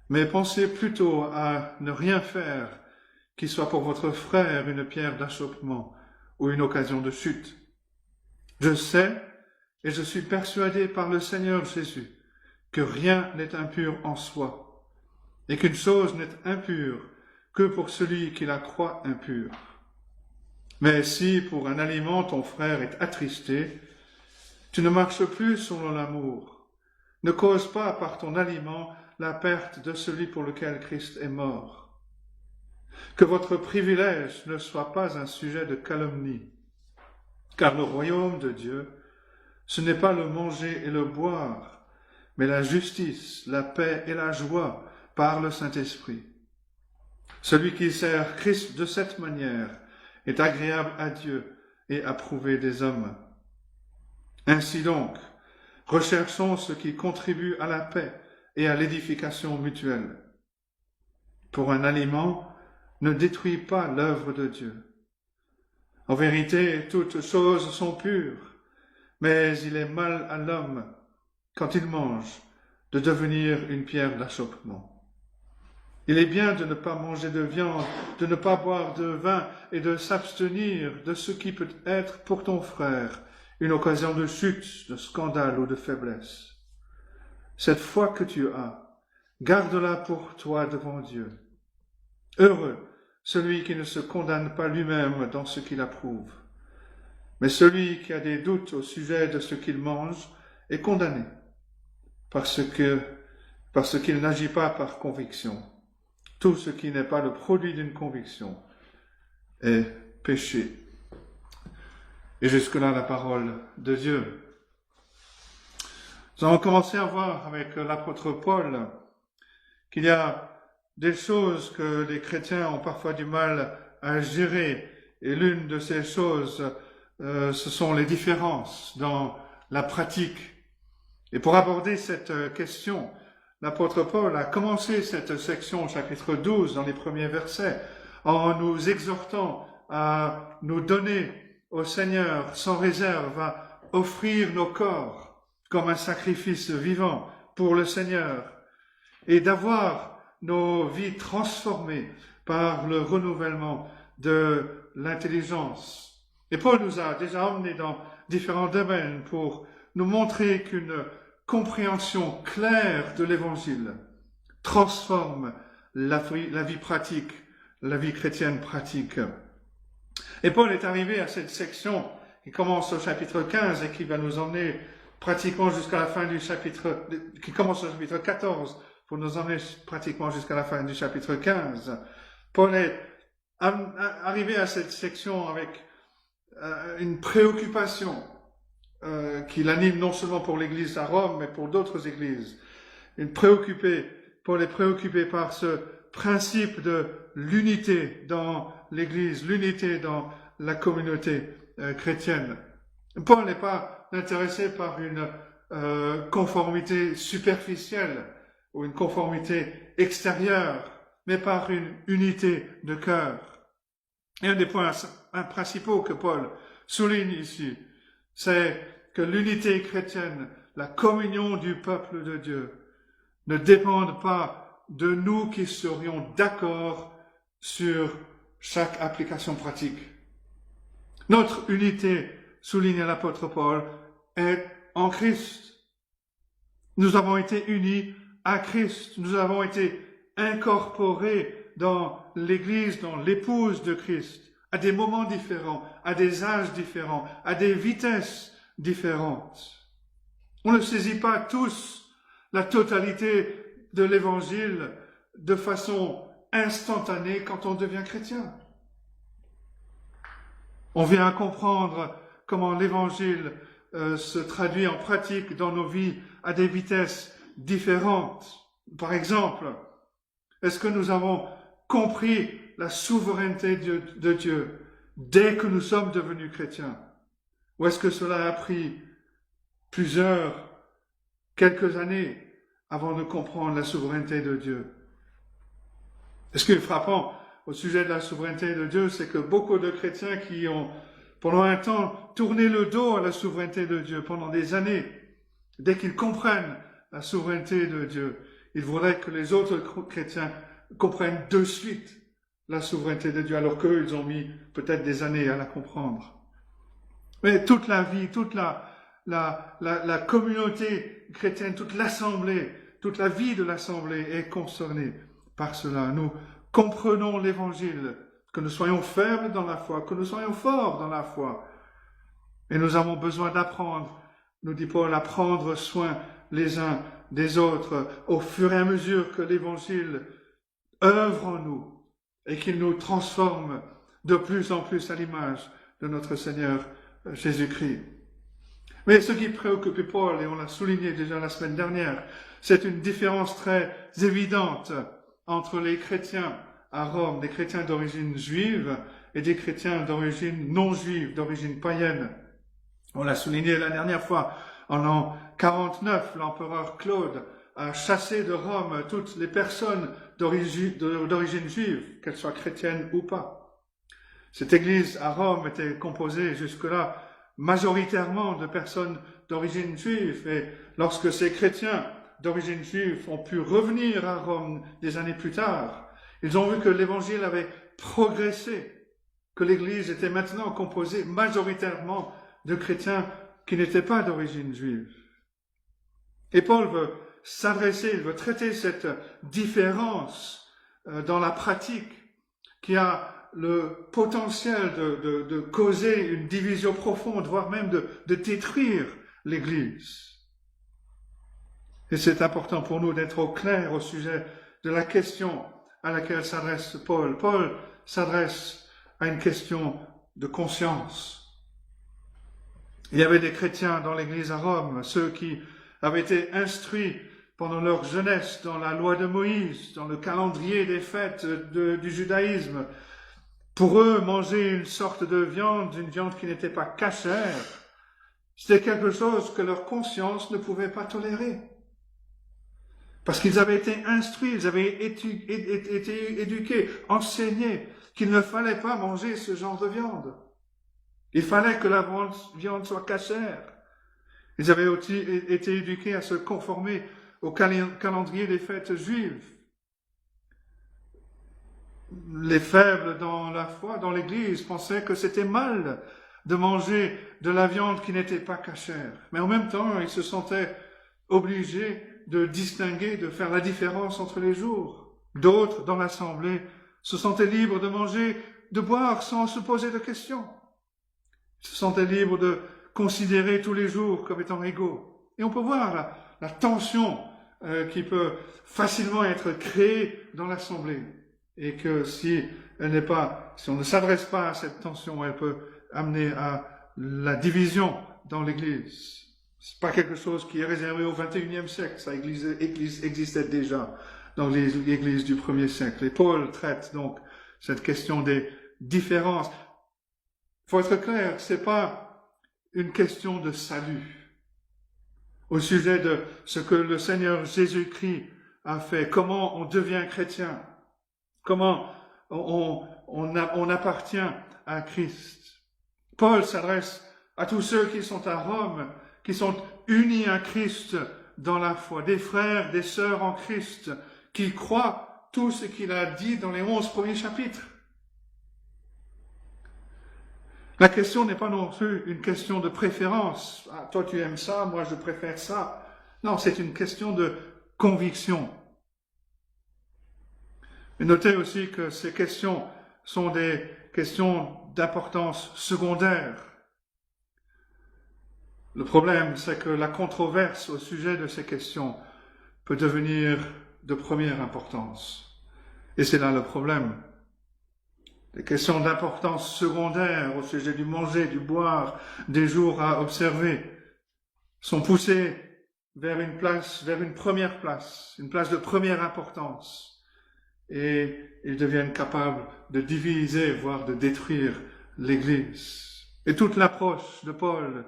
mais pensez plutôt à ne rien faire qui soit pour votre frère une pierre d'achoppement ou une occasion de chute. Je sais et je suis persuadé par le Seigneur Jésus que rien n'est impur en soi, et qu'une chose n'est impure que pour celui qui la croit impure. Mais si pour un aliment ton frère est attristé, tu ne marches plus selon l'amour. Ne cause pas par ton aliment la perte de celui pour lequel Christ est mort. Que votre privilège ne soit pas un sujet de calomnie, car le royaume de Dieu, ce n'est pas le manger et le boire, mais la justice, la paix et la joie par le Saint-Esprit. Celui qui sert Christ de cette manière est agréable à Dieu et approuvé des hommes. Ainsi donc, recherchons ce qui contribue à la paix et à l'édification mutuelle. Pour un aliment, ne détruis pas l'œuvre de Dieu. En vérité, toutes choses sont pures, mais il est mal à l'homme, quand il mange, de devenir une pierre d'achoppement. Il est bien de ne pas manger de viande, de ne pas boire de vin et de s'abstenir de ce qui peut être pour ton frère une occasion de chute, de scandale ou de faiblesse. Cette foi que tu as, garde-la pour toi devant Dieu. Heureux celui qui ne se condamne pas lui-même dans ce qu'il approuve. Mais celui qui a des doutes au sujet de ce qu'il mange est condamné, parce qu'il n'agit pas par conviction. Tout ce qui n'est pas le produit d'une conviction est péché. Et jusque-là, la parole de Dieu. Nous allons commencer à voir avec l'apôtre Paul qu'il y a des choses que les chrétiens ont parfois du mal à gérer, et l'une de ces choses, ce sont les différences dans la pratique. Et pour aborder cette question, l'apôtre Paul a commencé cette section, chapitre 12, dans les premiers versets, en nous exhortant à nous donner au Seigneur sans réserve, à offrir nos corps comme un sacrifice vivant pour le Seigneur, et d'avoir nos vies transformées par le renouvellement de l'intelligence. Et Paul nous a déjà emmenés dans différents domaines pour nous montrer qu'une compréhension claire de l'Évangile transforme la vie pratique, la vie chrétienne pratique. Et Paul est arrivé à cette section qui commence au chapitre 15 et qui va nous emmener pratiquement jusqu'à la fin du chapitre, qui commence au chapitre 14 pour nous emmener pratiquement jusqu'à la fin du chapitre 15. Paul est arrivé à cette section avec une préoccupation qui l'anime non seulement pour l'église à Rome, mais pour d'autres églises. Paul est préoccupé par ce principe de l'unité dans l'église, l'unité dans la communauté chrétienne. Paul n'est pas intéressé par une conformité superficielle ou une conformité extérieure, mais par une unité de cœur. Et un des points principaux que Paul souligne ici, c'est que l'unité chrétienne, la communion du peuple de Dieu, ne dépendent pas de nous qui serions d'accord sur chaque application pratique. Notre unité, souligne l'apôtre Paul, est en Christ. Nous avons été unis à Christ. Nous avons été incorporés dans l'Église, dans l'épouse de Christ, à des moments différents, à des âges différents, à des vitesses différentes. On ne saisit pas tous la totalité de l'Évangile de façon instantanée quand on devient chrétien. On vient à comprendre comment l'Évangile se traduit en pratique dans nos vies à des vitesses différentes. Par exemple, est-ce que nous avons compris la souveraineté de Dieu dès que nous sommes devenus chrétiens? Ou est-ce que cela a pris quelques années avant de comprendre la souveraineté de Dieu? Et ce qui est frappant au sujet de la souveraineté de Dieu, c'est que beaucoup de chrétiens qui ont pendant un temps tourné le dos à la souveraineté de Dieu pendant des années, dès qu'ils comprennent la souveraineté de Dieu, ils voudraient que les autres chrétiens comprennent de suite la souveraineté de Dieu, alors qu'eux, ils ont mis peut-être des années à la comprendre. Mais toute la vie, toute la communauté chrétienne, toute l'assemblée, toute la vie de l'assemblée est concernée par cela. Nous comprenons l'Évangile, que nous soyons faibles dans la foi, que nous soyons forts dans la foi. Et nous avons besoin d'apprendre, nous dit Paul, à prendre soin les uns des autres au fur et à mesure que l'Évangile œuvre en nous et qu'il nous transforme de plus en plus à l'image de notre Seigneur Jésus-Christ. Mais ce qui préoccupe Paul, et on l'a souligné déjà la semaine dernière, c'est une différence très évidente entre les chrétiens à Rome, des chrétiens d'origine juive et des chrétiens d'origine non juive, d'origine païenne. On l'a souligné la dernière fois, en l'an 49, l'empereur Claude a chassé de Rome toutes les personnes d'origine juive, qu'elles soient chrétiennes ou pas. Cette église à Rome était composée jusque-là majoritairement de personnes d'origine juive, et lorsque ces chrétiens d'origine juive ont pu revenir à Rome des années plus tard, ils ont vu que l'évangile avait progressé, que l'église était maintenant composée majoritairement de chrétiens qui n'étaient pas d'origine juive. Et Paul veut il veut traiter cette différence dans la pratique qui a le potentiel de causer une division profonde, voire même de détruire l'Église. Et c'est important pour nous d'être au clair au sujet de la question à laquelle s'adresse Paul. Paul s'adresse à une question de conscience. Il y avait des chrétiens dans l'Église à Rome, ceux qui avaient été instruits pendant leur jeunesse dans la loi de Moïse, dans le calendrier des fêtes du judaïsme. Pour eux, manger une sorte de viande, une viande qui n'était pas cachère, c'était quelque chose que leur conscience ne pouvait pas tolérer. Parce qu'ils avaient été instruits, ils avaient été éduqués, enseignés qu'il ne fallait pas manger ce genre de viande. Il fallait que la viande soit cachère. Ils avaient aussi été éduqués à se conformer au calendrier des fêtes juives. Les faibles dans la foi, dans l'Église, pensaient que c'était mal de manger de la viande qui n'était pas cachère. Mais en même temps, ils se sentaient obligés de distinguer, de faire la différence entre les jours. D'autres, dans l'assemblée, se sentaient libres de manger, de boire sans se poser de questions. Ils se sentaient libres de considérer tous les jours comme étant égaux. Et on peut voir la tension qui peut facilement être créée dans l'assemblée. Et que si on ne s'adresse pas à cette tension, elle peut amener à la division dans l'Église. C'est pas quelque chose qui est réservé au XXIe siècle, ça existait déjà dans les églises du 1er siècle. Et Paul traite donc cette question des différences. Il faut être clair, c'est pas une question de salut. Au sujet de ce que le Seigneur Jésus-Christ a fait, comment on devient chrétien, comment on appartient à Christ. Paul s'adresse à tous ceux qui sont à Rome, qui sont unis à Christ dans la foi, des frères, des sœurs en Christ, qui croient tout ce qu'il a dit dans les 11 premiers chapitres. La question n'est pas non plus une question de préférence. Ah, toi tu aimes ça, moi je préfère ça. Non, c'est une question de conviction. Mais notez aussi que ces questions sont des questions d'importance secondaire. Le problème, c'est que la controverse au sujet de ces questions peut devenir de première importance. Et c'est là le problème. Les questions d'importance secondaire au sujet du manger, du boire, des jours à observer, sont poussées vers une première place, une place de première importance. Et ils deviennent capables de diviser, voire de détruire l'Église. Et toute l'approche de Paul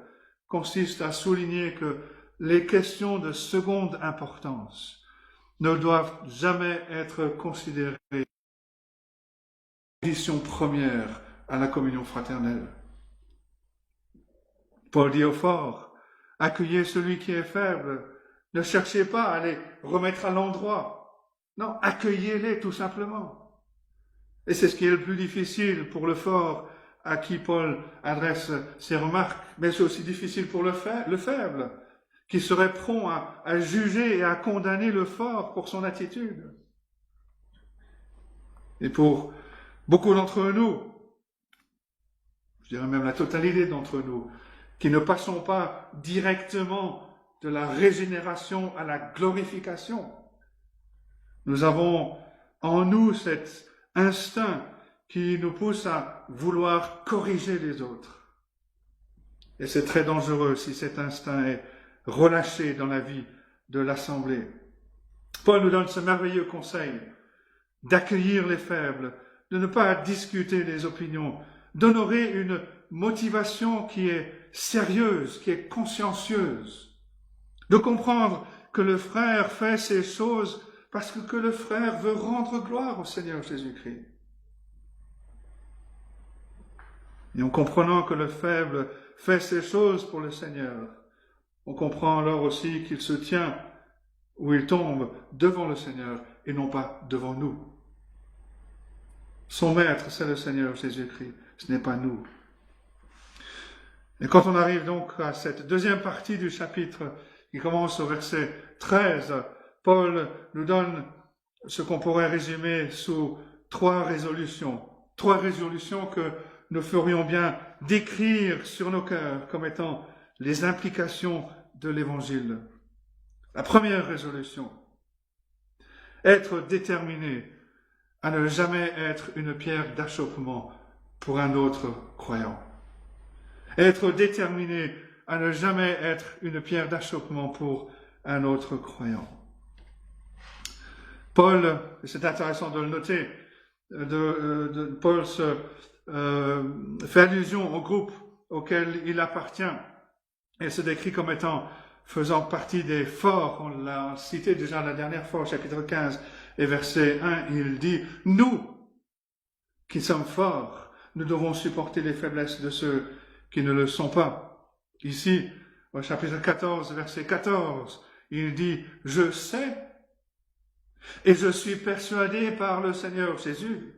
consiste à souligner que les questions de seconde importance ne doivent jamais être considérées comme condition première à la communion fraternelle. Paul dit au fort, accueillez celui qui est faible, ne cherchez pas à les remettre à l'endroit. Non, accueillez-les tout simplement. Et c'est ce qui est le plus difficile pour le fort à qui Paul adresse ses remarques, mais c'est aussi difficile pour le faible, qui serait prompt à juger et à condamner le fort pour son attitude. Et pour beaucoup d'entre nous, je dirais même la totalité d'entre nous, qui ne passons pas directement de la régénération à la glorification, nous avons en nous cet instinct qui nous pousse à vouloir corriger les autres. Et c'est très dangereux si cet instinct est relâché dans la vie de l'Assemblée. Paul nous donne ce merveilleux conseil d'accueillir les faibles, de ne pas discuter des opinions, d'honorer une motivation qui est sérieuse, qui est consciencieuse, de comprendre que le frère fait ces choses parce que le frère veut rendre gloire au Seigneur Jésus-Christ. Et en comprenant que le faible fait ces choses pour le Seigneur, on comprend alors aussi qu'il se tient ou il tombe devant le Seigneur et non pas devant nous. Son maître, c'est le Seigneur Jésus-Christ, ce n'est pas nous. Et quand on arrive donc à cette deuxième partie du chapitre, qui commence au verset 13, Paul nous donne ce qu'on pourrait résumer sous trois résolutions que nous ferions bien d'écrire sur nos cœurs comme étant les implications de l'Évangile. La première résolution, être déterminé à ne jamais être une pierre d'achoppement pour un autre croyant. Être déterminé à ne jamais être une pierre d'achoppement pour un autre croyant. Paul, c'est intéressant de le noter, Paul fait allusion au groupe auquel il appartient et se décrit comme étant faisant partie des forts. On l'a cité déjà la dernière fois au chapitre 15 et verset 1, il dit « Nous qui sommes forts, nous devons supporter les faiblesses de ceux qui ne le sont pas. » Ici, au chapitre 14, verset 14, il dit « Je sais et je suis persuadé par le Seigneur Jésus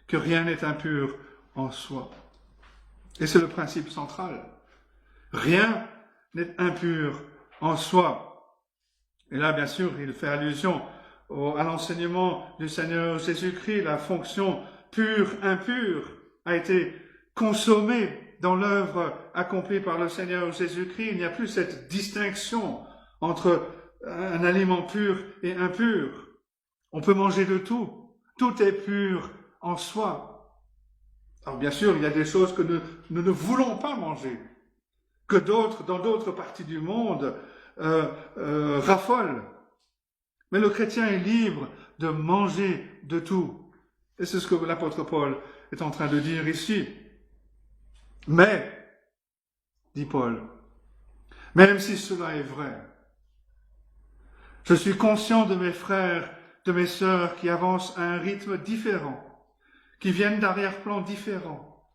que rien n'est impur en soi. » Et c'est le principe central. Rien n'est impur en soi. Et là, bien sûr, il fait allusion à l'enseignement du Seigneur Jésus-Christ. La fonction pure-impure a été consommée dans l'œuvre accomplie par le Seigneur Jésus-Christ. Il n'y a plus cette distinction entre un aliment pur et impur. On peut manger de tout. Tout est pur en soi. Alors bien sûr, il y a des choses que nous ne voulons pas manger, que d'autres, dans d'autres parties du monde, raffolent. Mais le chrétien est libre de manger de tout. Et c'est ce que l'apôtre Paul est en train de dire ici. Mais, dit Paul, même si cela est vrai, je suis conscient de mes frères, de mes sœurs qui avancent à un rythme différent, qui viennent d'arrière-plans différents.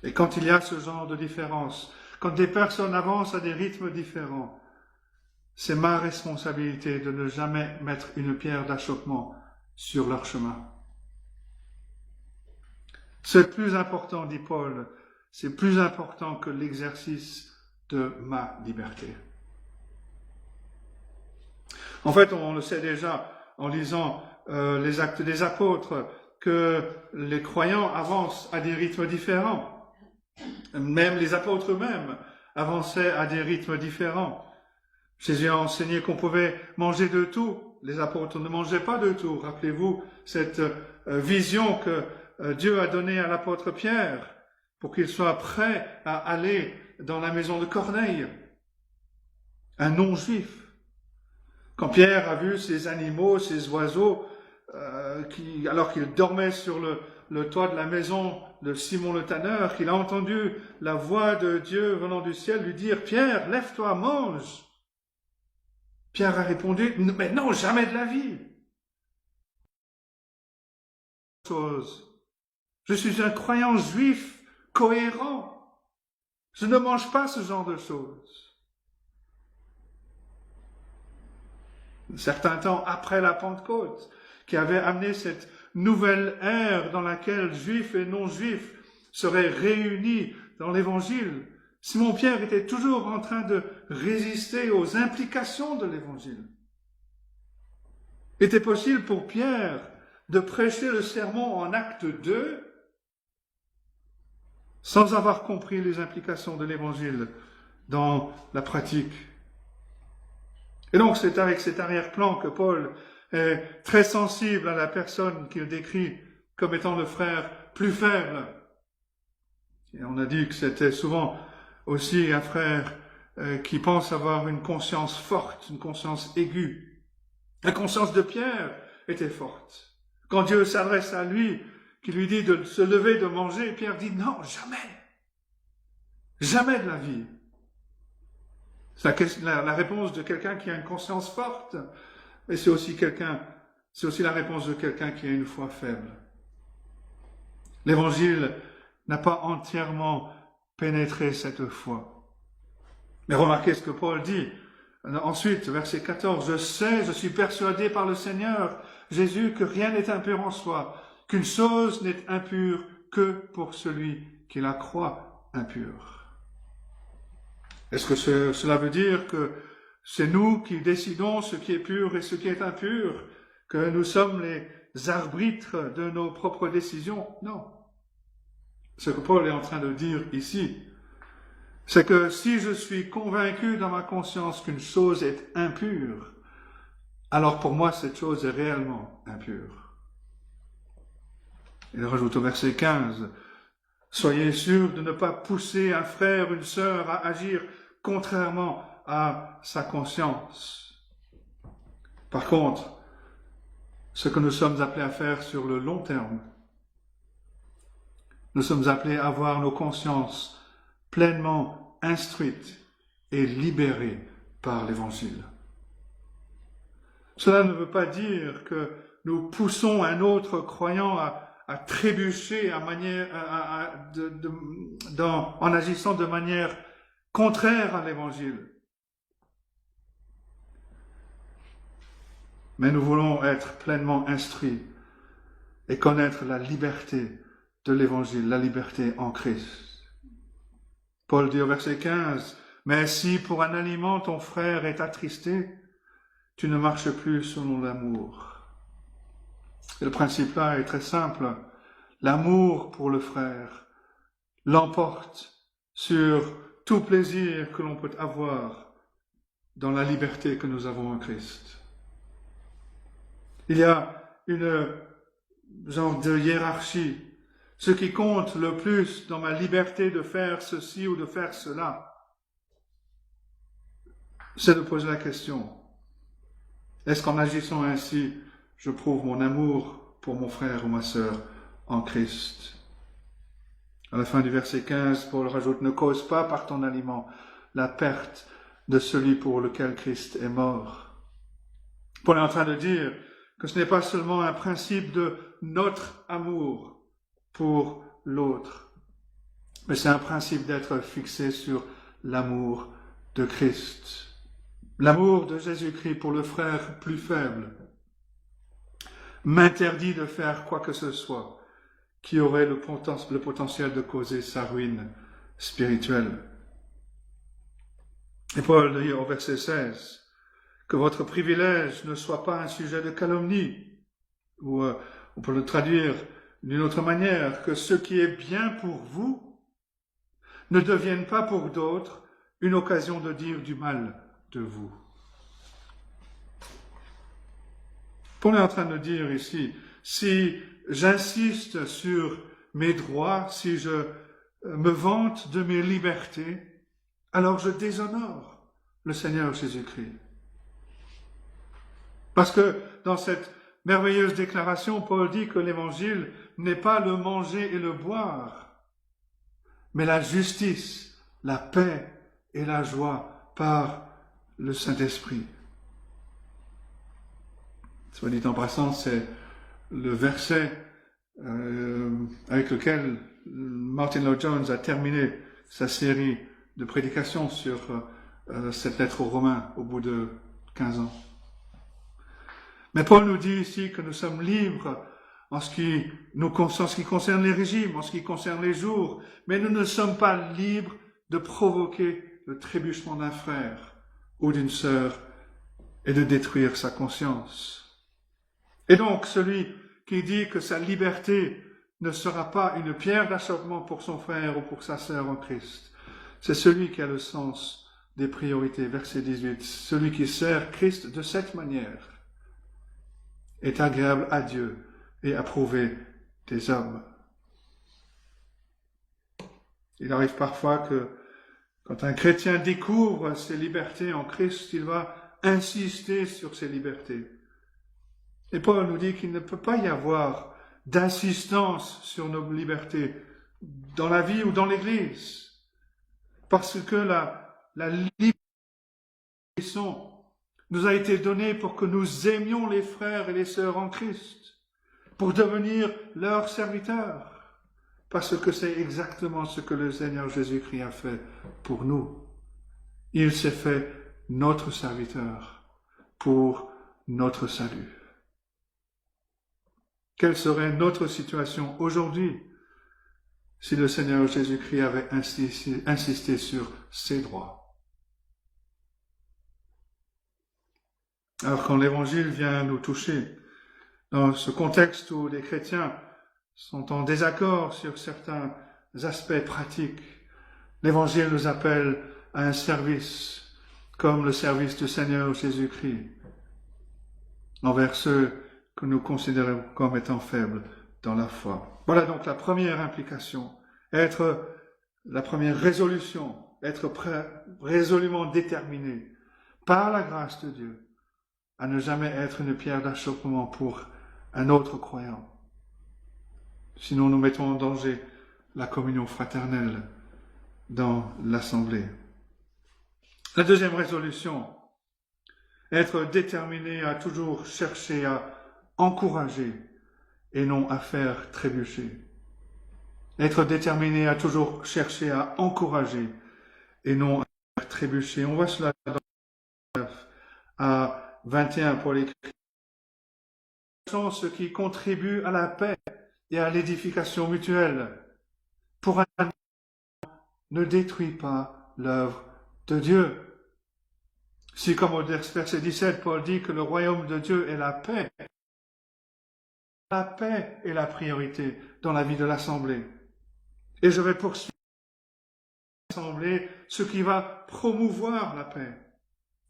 Et quand il y a ce genre de différence, quand des personnes avancent à des rythmes différents, c'est ma responsabilité de ne jamais mettre une pierre d'achoppement sur leur chemin. C'est plus important, dit Paul, c'est plus important que l'exercice de ma liberté. En fait, on le sait déjà en lisant les Actes des Apôtres, que les croyants avancent à des rythmes différents. Même les apôtres eux-mêmes avançaient à des rythmes différents. Jésus a enseigné qu'on pouvait manger de tout. Les apôtres ne mangeaient pas de tout. Rappelez-vous cette vision que Dieu a donnée à l'apôtre Pierre pour qu'il soit prêt à aller dans la maison de Corneille, un non-juif. Quand Pierre a vu ces animaux, ces oiseaux, alors qu'il dormait sur le toit de la maison de Simon le tanneur, qu'il a entendu la voix de Dieu venant du ciel lui dire « Pierre, lève-toi, mange !» Pierre a répondu « Mais non, jamais de la vie !» Je suis un croyant juif cohérent. Je ne mange pas ce genre de choses. Un certain temps après la Pentecôte, qui avait amené cette nouvelle ère dans laquelle juifs et non-juifs seraient réunis dans l'Évangile, Simon-Pierre était toujours en train de résister aux implications de l'Évangile. Était possible pour Pierre de prêcher le sermon en acte 2 sans avoir compris les implications de l'Évangile dans la pratique. Et donc c'est avec cet arrière-plan que Paul est très sensible à la personne qu'il décrit comme étant le frère plus faible. Et on a dit que c'était souvent aussi un frère qui pense avoir une conscience forte, une conscience aiguë. La conscience de Pierre était forte. Quand Dieu s'adresse à lui, qui lui dit de se lever, de manger, Pierre dit non, jamais. Jamais de la vie. C'est la réponse de quelqu'un qui a une conscience forte, mais c'est aussi la réponse de quelqu'un qui a une foi faible. L'Évangile n'a pas entièrement pénétré cette foi. Mais remarquez ce que Paul dit. Ensuite, verset 14, « je suis persuadé par le Seigneur Jésus que rien n'est impur en soi, qu'une chose n'est impure que pour celui qui la croit impure. » Est-ce que cela veut dire que c'est nous qui décidons ce qui est pur et ce qui est impur, que nous sommes les arbitres de nos propres décisions? Non. Ce que Paul est en train de dire ici, c'est que si je suis convaincu dans ma conscience qu'une chose est impure, alors pour moi cette chose est réellement impure. Il rajoute au verset 15, « Soyez sûrs de ne pas pousser un frère, une sœur à agir contrairement à sa conscience. » Par contre, ce que nous sommes appelés à faire sur le long terme, nous sommes appelés à avoir nos consciences pleinement instruites et libérées par l'Évangile. Cela ne veut pas dire que nous poussons un autre croyant à trébucher en agissant de manière contraire à l'Évangile. Mais nous voulons être pleinement instruits et connaître la liberté de l'Évangile, la liberté en Christ. Paul dit au verset 15, « Mais si pour un aliment ton frère est attristé, tu ne marches plus selon l'amour. » Et le principe là est très simple. L'amour pour le frère l'emporte sur tout plaisir que l'on peut avoir dans la liberté que nous avons en Christ. Il y a une genre de hiérarchie. Ce qui compte le plus dans ma liberté de faire ceci ou de faire cela, c'est de poser la question, est-ce qu'en agissant ainsi, je prouve mon amour pour mon frère ou ma sœur en Christ? À la fin du verset 15, Paul rajoute, « Ne cause pas par ton aliment la perte de celui pour lequel Christ est mort. » Paul est en train de dire que ce n'est pas seulement un principe de notre amour pour l'autre, mais c'est un principe d'être fixé sur l'amour de Christ. L'amour de Jésus-Christ pour le frère plus faible m'interdit de faire quoi que ce soit qui aurait le potentiel de causer sa ruine spirituelle. Et Paul dit au verset 16 que votre privilège ne soit pas un sujet de calomnie, ou on peut le traduire d'une autre manière, que ce qui est bien pour vous ne devienne pas pour d'autres une occasion de dire du mal de vous. Paul est en train de dire ici, si j'insiste sur mes droits, si je me vante de mes libertés, alors je déshonore le Seigneur Jésus-Christ. Parce que dans cette merveilleuse déclaration, Paul dit que l'Évangile n'est pas le manger et le boire, mais la justice, la paix et la joie par le Saint-Esprit. Soit dit en passant, c'est le verset avec lequel Martin Lloyd-Jones a terminé sa série de prédications sur cette lettre aux Romains au bout de 15 ans. Mais Paul nous dit ici que nous sommes libres en ce qui concerne les régimes, en ce qui concerne les jours, mais nous ne sommes pas libres de provoquer le trébuchement d'un frère ou d'une sœur et de détruire sa conscience. Et donc, celui qui dit que sa liberté ne sera pas une pierre d'achoppement pour son frère ou pour sa sœur en Christ, c'est celui qui a le sens des priorités. Verset 18, celui qui sert Christ de cette manière est agréable à Dieu et approuvé des hommes. Il arrive parfois que quand un chrétien découvre ses libertés en Christ, il va insister sur ses libertés. Et Paul nous dit qu'il ne peut pas y avoir d'insistance sur nos libertés dans la vie ou dans l'Église, parce que la liberté nous a été donnée pour que nous aimions les frères et les sœurs en Christ, pour devenir leurs serviteurs, parce que c'est exactement ce que le Seigneur Jésus-Christ a fait pour nous. Il s'est fait notre serviteur pour notre salut. Quelle serait notre situation aujourd'hui si le Seigneur Jésus-Christ avait insisté sur ses droits? Alors quand l'Évangile vient nous toucher, dans ce contexte où les chrétiens sont en désaccord sur certains aspects pratiques, l'Évangile nous appelle à un service, comme le service du Seigneur Jésus-Christ, envers ceux que nous considérons comme étant faibles dans la foi. Voilà donc la première implication, la première résolution, être prêt, résolument déterminé, par la grâce de Dieu, à ne jamais être une pierre d'achoppement pour un autre croyant. Sinon, nous mettons en danger la communion fraternelle dans l'Assemblée. La deuxième résolution, être déterminé à toujours chercher à encourager et non à faire trébucher. Être déterminé à toujours chercher à encourager et non à faire trébucher. On voit cela dans 9 à 21 pour les chrétiens, ce qui contribue à la paix et à l'édification mutuelle. Pour un ne détruit pas l'œuvre de Dieu. Si, comme au verset 17, Paul dit que le royaume de Dieu est la paix est la priorité dans la vie de l'Assemblée. Et je vais poursuivre l'Assemblée, ce qui va promouvoir la paix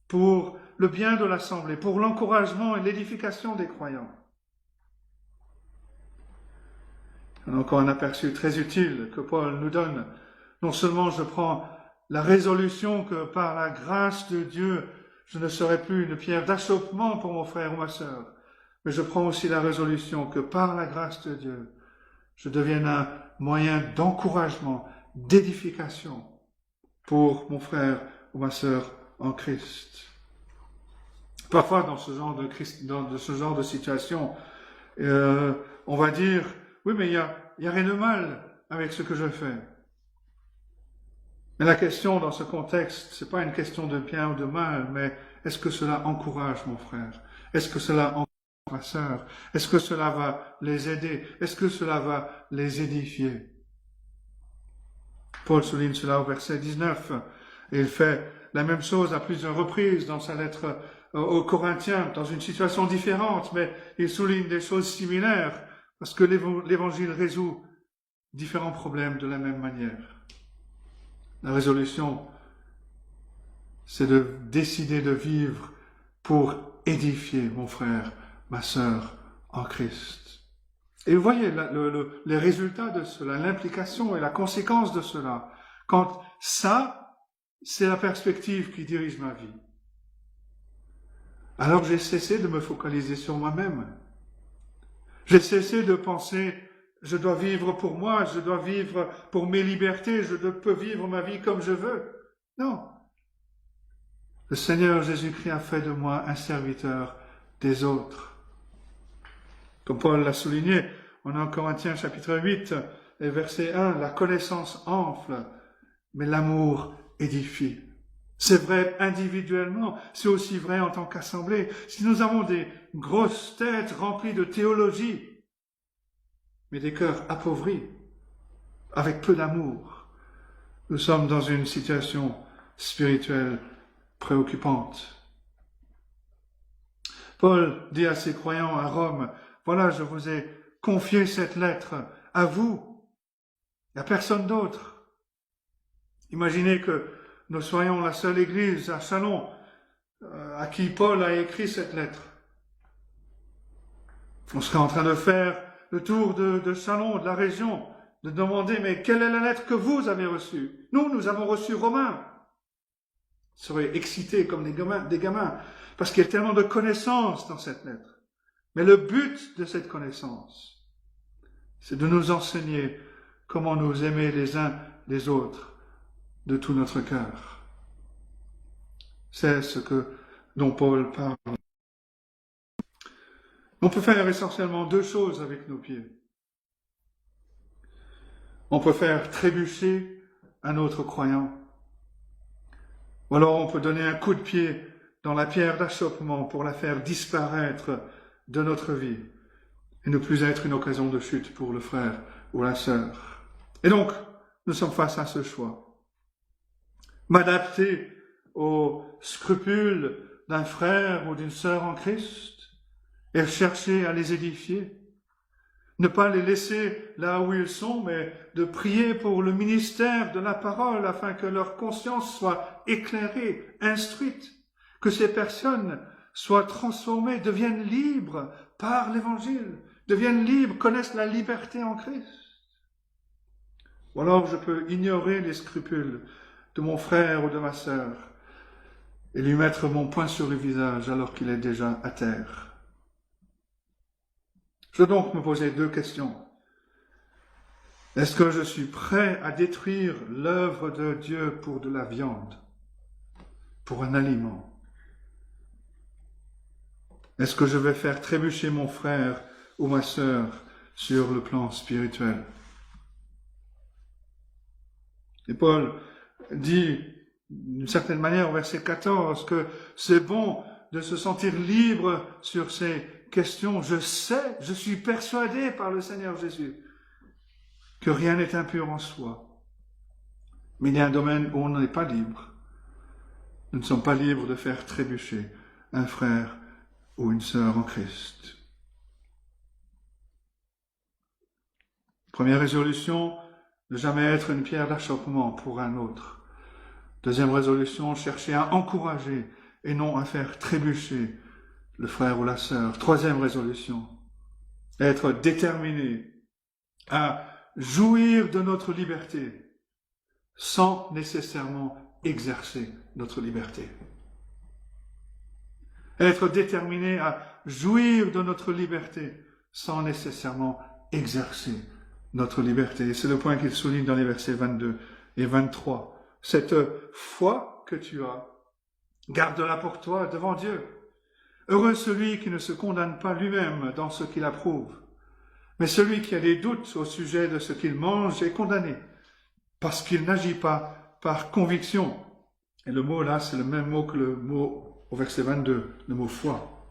pour le bien de l'Assemblée, pour l'encouragement et l'édification des croyants. On a encore un aperçu très utile que Paul nous donne. Non seulement je prends la résolution que par la grâce de Dieu, je ne serai plus une pierre d'achoppement pour mon frère ou ma sœur, mais je prends aussi la résolution que par la grâce de Dieu, je devienne un moyen d'encouragement, d'édification pour mon frère ou ma sœur en Christ. Parfois, dans ce genre de situation, on va dire, oui, mais il y a rien de mal avec ce que je fais. Mais la question dans ce contexte, c'est pas une question de bien ou de mal, mais est-ce que cela encourage mon frère? Est-ce que cela encourage ma sœur? Est-ce que cela va les aider? Est-ce que cela va les édifier? Paul souligne cela au verset 19. Et il fait la même chose à plusieurs reprises dans sa lettre aux Corinthiens, dans une situation différente, mais il souligne des choses similaires, parce que l'Évangile résout différents problèmes de la même manière. La résolution, c'est de décider de vivre pour édifier mon frère, ma sœur en Christ. Et vous voyez les résultats de cela, l'implication et la conséquence de cela. Quand ça, c'est la perspective qui dirige ma vie. Alors j'ai cessé de me focaliser sur moi-même. J'ai cessé de penser je dois vivre pour moi, je dois vivre pour mes libertés, je peux vivre ma vie comme je veux. Non. Le Seigneur Jésus-Christ a fait de moi un serviteur des autres. Comme Paul l'a souligné, on a en Corinthiens chapitre 8, et verset 1, la connaissance enfle, mais l'amour édifie. C'est vrai individuellement, c'est aussi vrai en tant qu'assemblée. Si nous avons des grosses têtes remplies de théologie, mais des cœurs appauvris, avec peu d'amour, nous sommes dans une situation spirituelle préoccupante. Paul dit à ses croyants à Rome, voilà, je vous ai confié cette lettre à vous, et à personne d'autre. Imaginez que nous soyons la seule église à Chalon à qui Paul a écrit cette lettre. On serait en train de faire le tour de Chalon, de la région, de demander, mais quelle est la lettre que vous avez reçue? Nous avons reçu Romain. Ils seraient excités comme des gamins, parce qu'il y a tellement de connaissances dans cette lettre. Mais le but de cette connaissance, c'est de nous enseigner comment nous aimer les uns les autres de tout notre cœur. C'est ce dont Paul parle. On peut faire essentiellement deux choses avec nos pieds. On peut faire trébucher un autre croyant. Ou alors on peut donner un coup de pied dans la pierre d'achoppement pour la faire disparaître de notre vie et ne plus être une occasion de chute pour le frère ou la sœur. Et donc, nous sommes face à ce choix. M'adapter aux scrupules d'un frère ou d'une sœur en Christ et chercher à les édifier. Ne pas les laisser là où ils sont, mais de prier pour le ministère de la parole afin que leur conscience soit éclairée, instruite, que ces personnes soient transformées, deviennent libres par l'Évangile, deviennent libres, connaissent la liberté en Christ. Ou alors je peux ignorer les scrupules de mon frère ou de ma sœur et lui mettre mon poing sur le visage alors qu'il est déjà à terre. Je dois donc me poser 2 questions. Est-ce que je suis prêt à détruire l'œuvre de Dieu pour de la viande, pour un aliment? Est-ce que je vais faire trébucher mon frère ou ma sœur sur le plan spirituel? Et Paul dit, d'une certaine manière, au verset 14, que c'est bon de se sentir libre sur ces questions. Je suis persuadé par le Seigneur Jésus que rien n'est impur en soi. Mais il y a un domaine où on n'est pas libre. Nous ne sommes pas libres de faire trébucher un frère ou une sœur en Christ. Première résolution, ne jamais être une pierre d'achoppement pour un autre. Deuxième résolution, chercher à encourager et non à faire trébucher le frère ou la sœur. Troisième résolution, être déterminé à jouir de notre liberté sans nécessairement exercer notre liberté. Être déterminé à jouir de notre liberté sans nécessairement exercer notre liberté. C'est le point qu'il souligne dans les versets 22 et 23. Cette foi que tu as, garde-la pour toi devant Dieu. Heureux celui qui ne se condamne pas lui-même dans ce qu'il approuve. Mais celui qui a des doutes au sujet de ce qu'il mange est condamné, parce qu'il n'agit pas par conviction. Et le mot là, c'est le même mot que le mot au verset 22, le mot foi.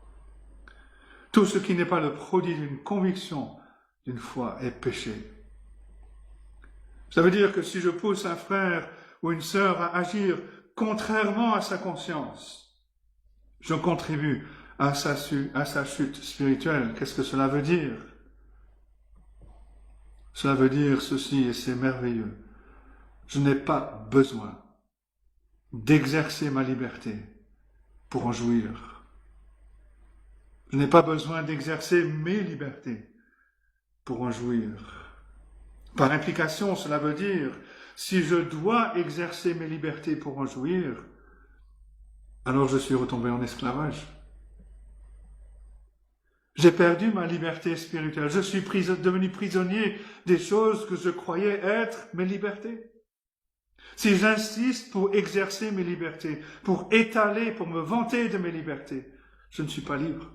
Tout ce qui n'est pas le produit d'une conviction, d'une foi, est péché. Ça veut dire que si je pousse un frère ou une sœur à agir contrairement à sa conscience, je contribue à sa chute spirituelle. Qu'est-ce que cela veut dire? Cela veut dire ceci, et c'est merveilleux. Je n'ai pas besoin d'exercer ma liberté pour en jouir. Je n'ai pas besoin d'exercer mes libertés pour en jouir. Par implication, cela veut dire, si je dois exercer mes libertés pour en jouir, alors je suis retombé en esclavage. J'ai perdu ma liberté spirituelle. Je suis devenu prisonnier des choses que je croyais être mes libertés. Si j'insiste pour exercer mes libertés, pour étaler, pour me vanter de mes libertés, je ne suis pas libre.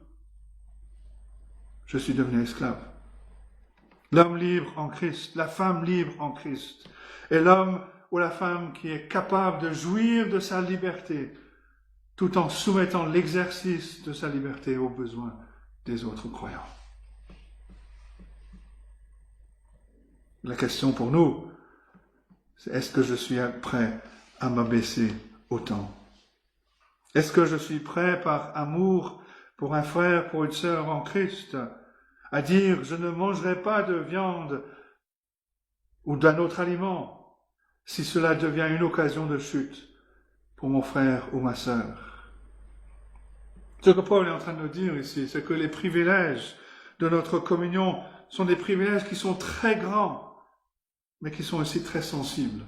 Je suis devenu esclave. L'homme libre en Christ, la femme libre en Christ, est l'homme ou la femme qui est capable de jouir de sa liberté, tout en soumettant l'exercice de sa liberté aux besoins des autres croyants. La question pour nous, c'est est-ce que je suis prêt à m'abaisser autant? Est-ce que je suis prêt par amour pour un frère, pour une sœur en Christ, à dire je ne mangerai pas de viande ou d'un autre aliment si cela devient une occasion de chute pour mon frère ou ma sœur? Ce que Paul est en train de nous dire ici, c'est que les privilèges de notre communion sont des privilèges qui sont très grands, mais qui sont aussi très sensibles.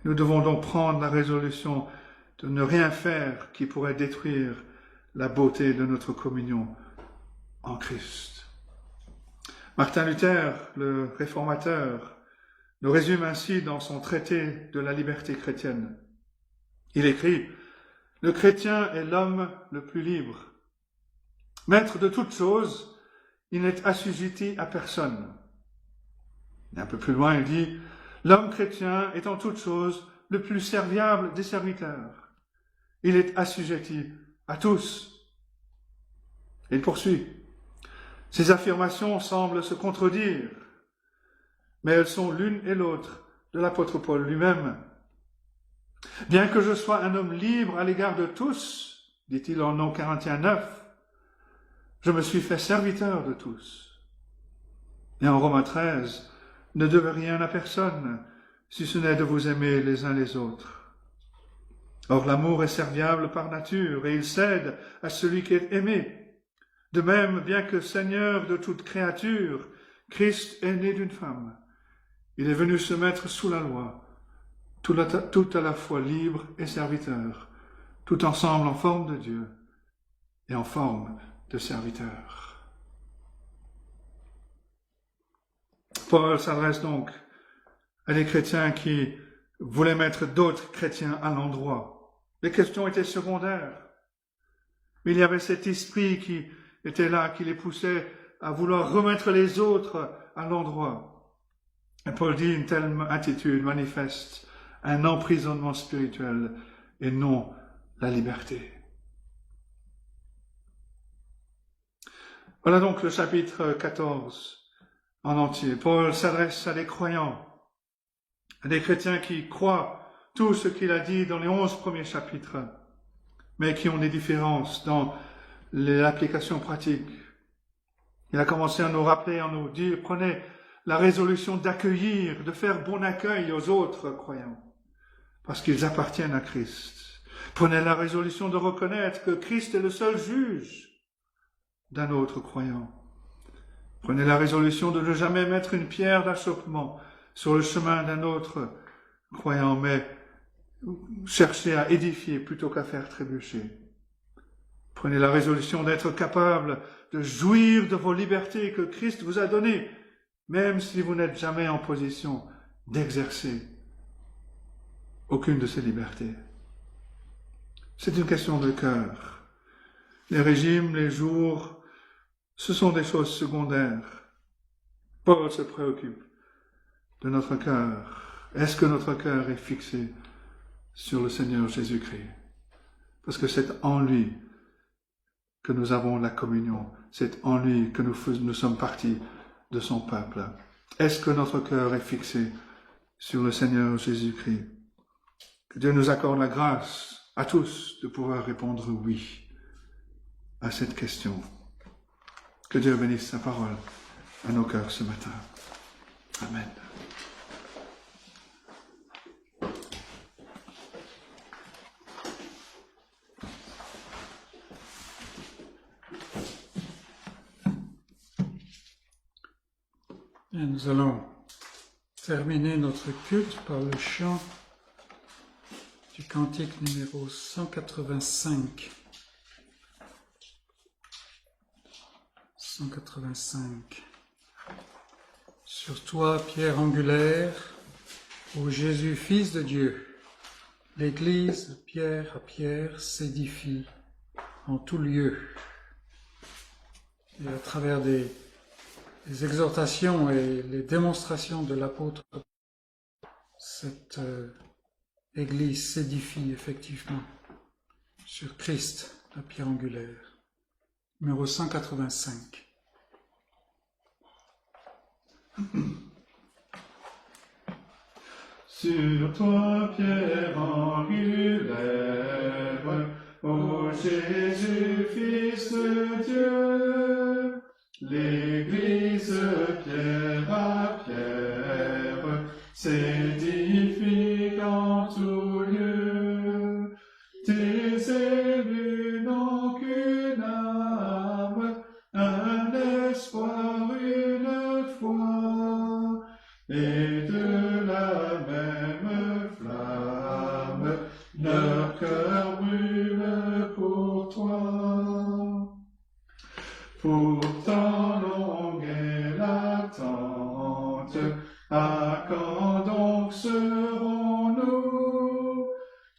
Nous devons donc prendre la résolution de ne rien faire qui pourrait détruire la beauté de notre communion en Christ. Martin Luther, le réformateur, nous résume ainsi dans son traité de la liberté chrétienne. Il écrit « Le chrétien est l'homme le plus libre. Maître de toutes choses, il n'est assujetti à personne. » Et un peu plus loin, il dit « L'homme chrétien est en toutes choses le plus serviable des serviteurs. Il est assujetti à tous. » Il poursuit. Ces affirmations semblent se contredire, mais elles sont l'une et l'autre de l'apôtre Paul lui-même. « Bien que je sois un homme libre à l'égard de tous, dit-il en 1 Corinthiens 9, je me suis fait serviteur de tous. » Et en Romains 13, « Ne devez rien à personne, si ce n'est de vous aimer les uns les autres. » Or l'amour est serviable par nature, et il cède à celui qui est aimé. De même, bien que Seigneur de toute créature, Christ est né d'une femme. Il est venu se mettre sous la loi, tout à la fois libre et serviteur, tout ensemble en forme de Dieu et en forme de serviteur. Paul s'adresse donc à des chrétiens qui voulaient mettre d'autres chrétiens à l'endroit. Les questions étaient secondaires. Mais il y avait cet esprit qui était là, qui les poussait à vouloir remettre les autres à l'endroit. Et Paul dit une telle attitude manifeste un emprisonnement spirituel et non la liberté. Voilà donc le chapitre 14 en entier. Paul s'adresse à des croyants, à des chrétiens qui croient tout ce qu'il a dit dans les 11 premiers chapitres, mais qui ont des différences dans l'application pratique. Il a commencé à nous rappeler, à nous dire, prenez la résolution d'accueillir, de faire bon accueil aux autres croyants, parce qu'ils appartiennent à Christ. Prenez la résolution de reconnaître que Christ est le seul juge d'un autre croyant. Prenez la résolution de ne jamais mettre une pierre d'achoppement sur le chemin d'un autre croyant, mais cherchez à édifier plutôt qu'à faire trébucher. Prenez la résolution d'être capable de jouir de vos libertés que Christ vous a données, même si vous n'êtes jamais en position d'exercer aucune de ces libertés. C'est une question de cœur. Les régimes, les jours, ce sont des choses secondaires. Paul se préoccupe de notre cœur. Est-ce que notre cœur est fixé sur le Seigneur Jésus-Christ? Parce que c'est en lui que nous avons la communion. C'est en lui que nous sommes partis de son peuple. Est-ce que notre cœur est fixé sur le Seigneur Jésus-Christ? Que Dieu nous accorde la grâce à tous de pouvoir répondre oui à cette question. Que Dieu bénisse sa parole à nos cœurs ce matin. Amen. Et nous allons terminer notre culte par le chant du cantique numéro 185. 185. Sur toi, pierre angulaire, ô Jésus, Fils de Dieu, l'Église, pierre à pierre, s'édifie en tout lieu. Et à travers des exhortations et les démonstrations de l'apôtre, cette Église s'édifie effectivement sur Christ, la pierre angulaire. Numéro 185. Sur toi, pierre angulaire, ô Jésus, Fils de Dieu, l'Église, pierre à pierre, s'édifie en tout lieu. Tes élus n'ont qu'une âme, un espoir, une foi, et de la même flamme, leur cœur brûle pour toi. Pourtant longue est l'attente, à quand donc serons-nous,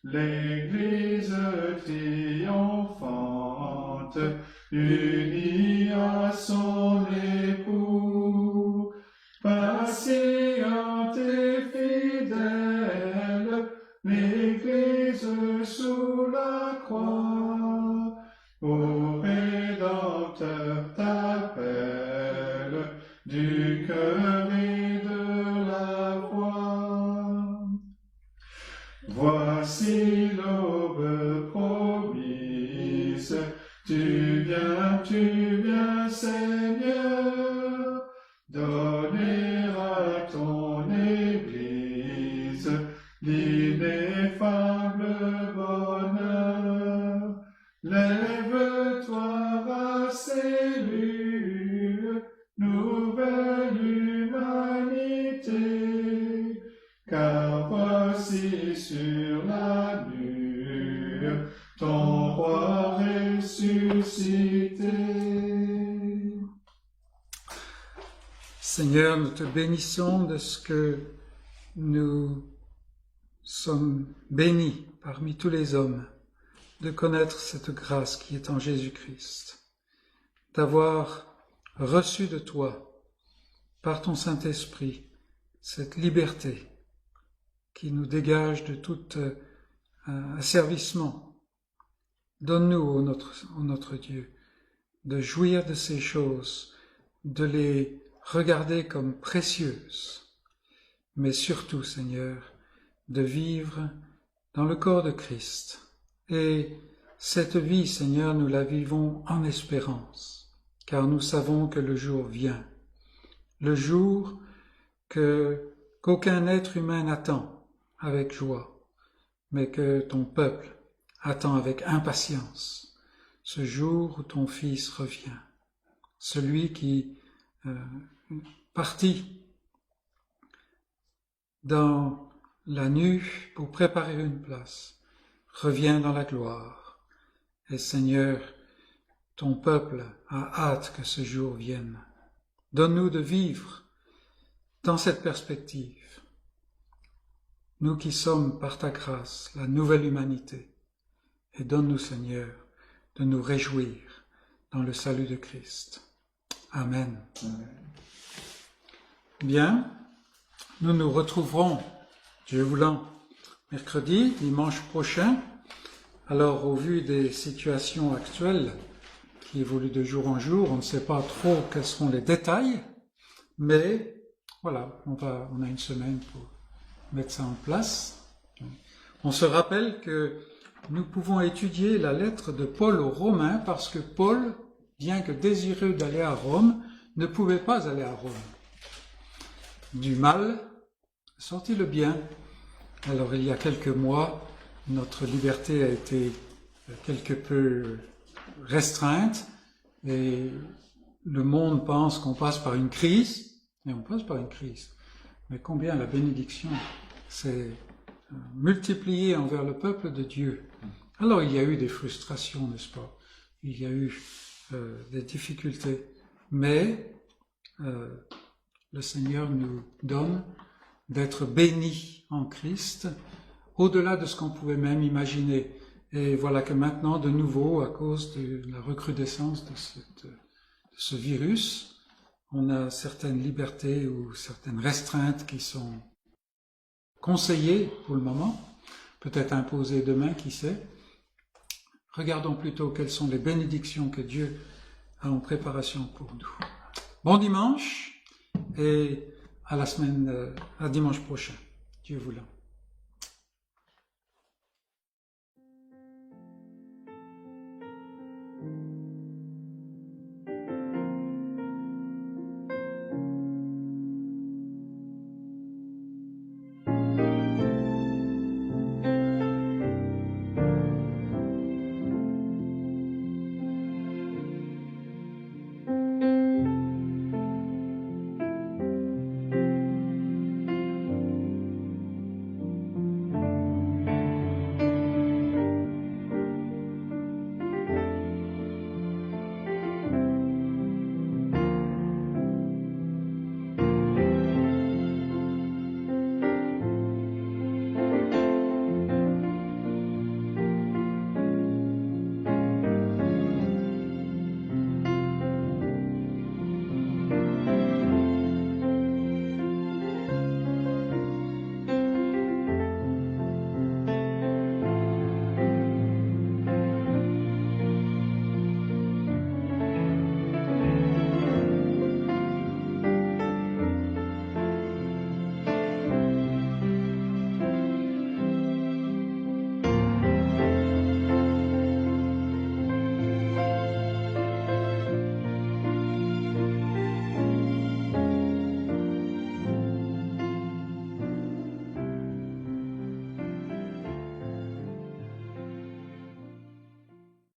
l'Église triomphante, unie à son époux, patiente et fidèle, l'Église sous la croix, ô Rédempteur t'appelle, du cœur et de la foi. Voici l'aube promise, tu viens, Seigneur, donner à ton Église l'ineffable bonheur. Lève-toi, race élue, nouvelle humanité, car voici sur la nue Seigneur, nous te bénissons de ce que nous sommes bénis parmi tous les hommes de connaître cette grâce qui est en Jésus-Christ, d'avoir reçu de toi, par ton Saint-Esprit, cette liberté qui nous dégage de tout asservissement. Donne-nous, ô notre Dieu, de jouir de ces choses, de les regarder comme précieuses, mais surtout, Seigneur, de vivre dans le corps de Christ. Et cette vie, Seigneur, nous la vivons en espérance, car nous savons que le jour vient, le jour qu'aucun être humain n'attend avec joie, mais que ton peuple attend avec impatience, ce jour où ton Fils revient, celui qui partit dans la nuit pour préparer une place, revient dans la gloire. Et Seigneur, ton peuple a hâte que ce jour vienne. Donne-nous de vivre dans cette perspective, nous qui sommes par ta grâce la nouvelle humanité, et donne-nous, Seigneur, de nous réjouir dans le salut de Christ. Amen. Bien, nous nous retrouverons, Dieu voulant, mercredi, dimanche prochain. Alors, au vu des situations actuelles qui évoluent de jour en jour, on ne sait pas trop quels seront les détails, mais voilà, on a une semaine pour mettre ça en place. On se rappelle que nous pouvons étudier la lettre de Paul aux Romains parce que Paul, bien que désireux d'aller à Rome, ne pouvait pas aller à Rome. Du mal sortit le bien. Alors il y a quelques mois, notre liberté a été quelque peu restreinte et le monde pense qu'on passe par une crise, et on passe par une crise. Mais combien la bénédiction s'est multipliée envers le peuple de Dieu. Alors il y a eu des frustrations, n'est-ce pas? Il y a eu des difficultés, mais le Seigneur nous donne d'être bénis en Christ, au-delà de ce qu'on pouvait même imaginer. Et voilà que maintenant, de nouveau, à cause de la recrudescence de ce virus, on a certaines libertés ou certaines restreintes qui sont conseillées pour le moment, peut-être imposées demain, qui sait. Regardons plutôt quelles sont les bénédictions que Dieu a en préparation pour nous. Bon dimanche et à dimanche prochain, Dieu voulant.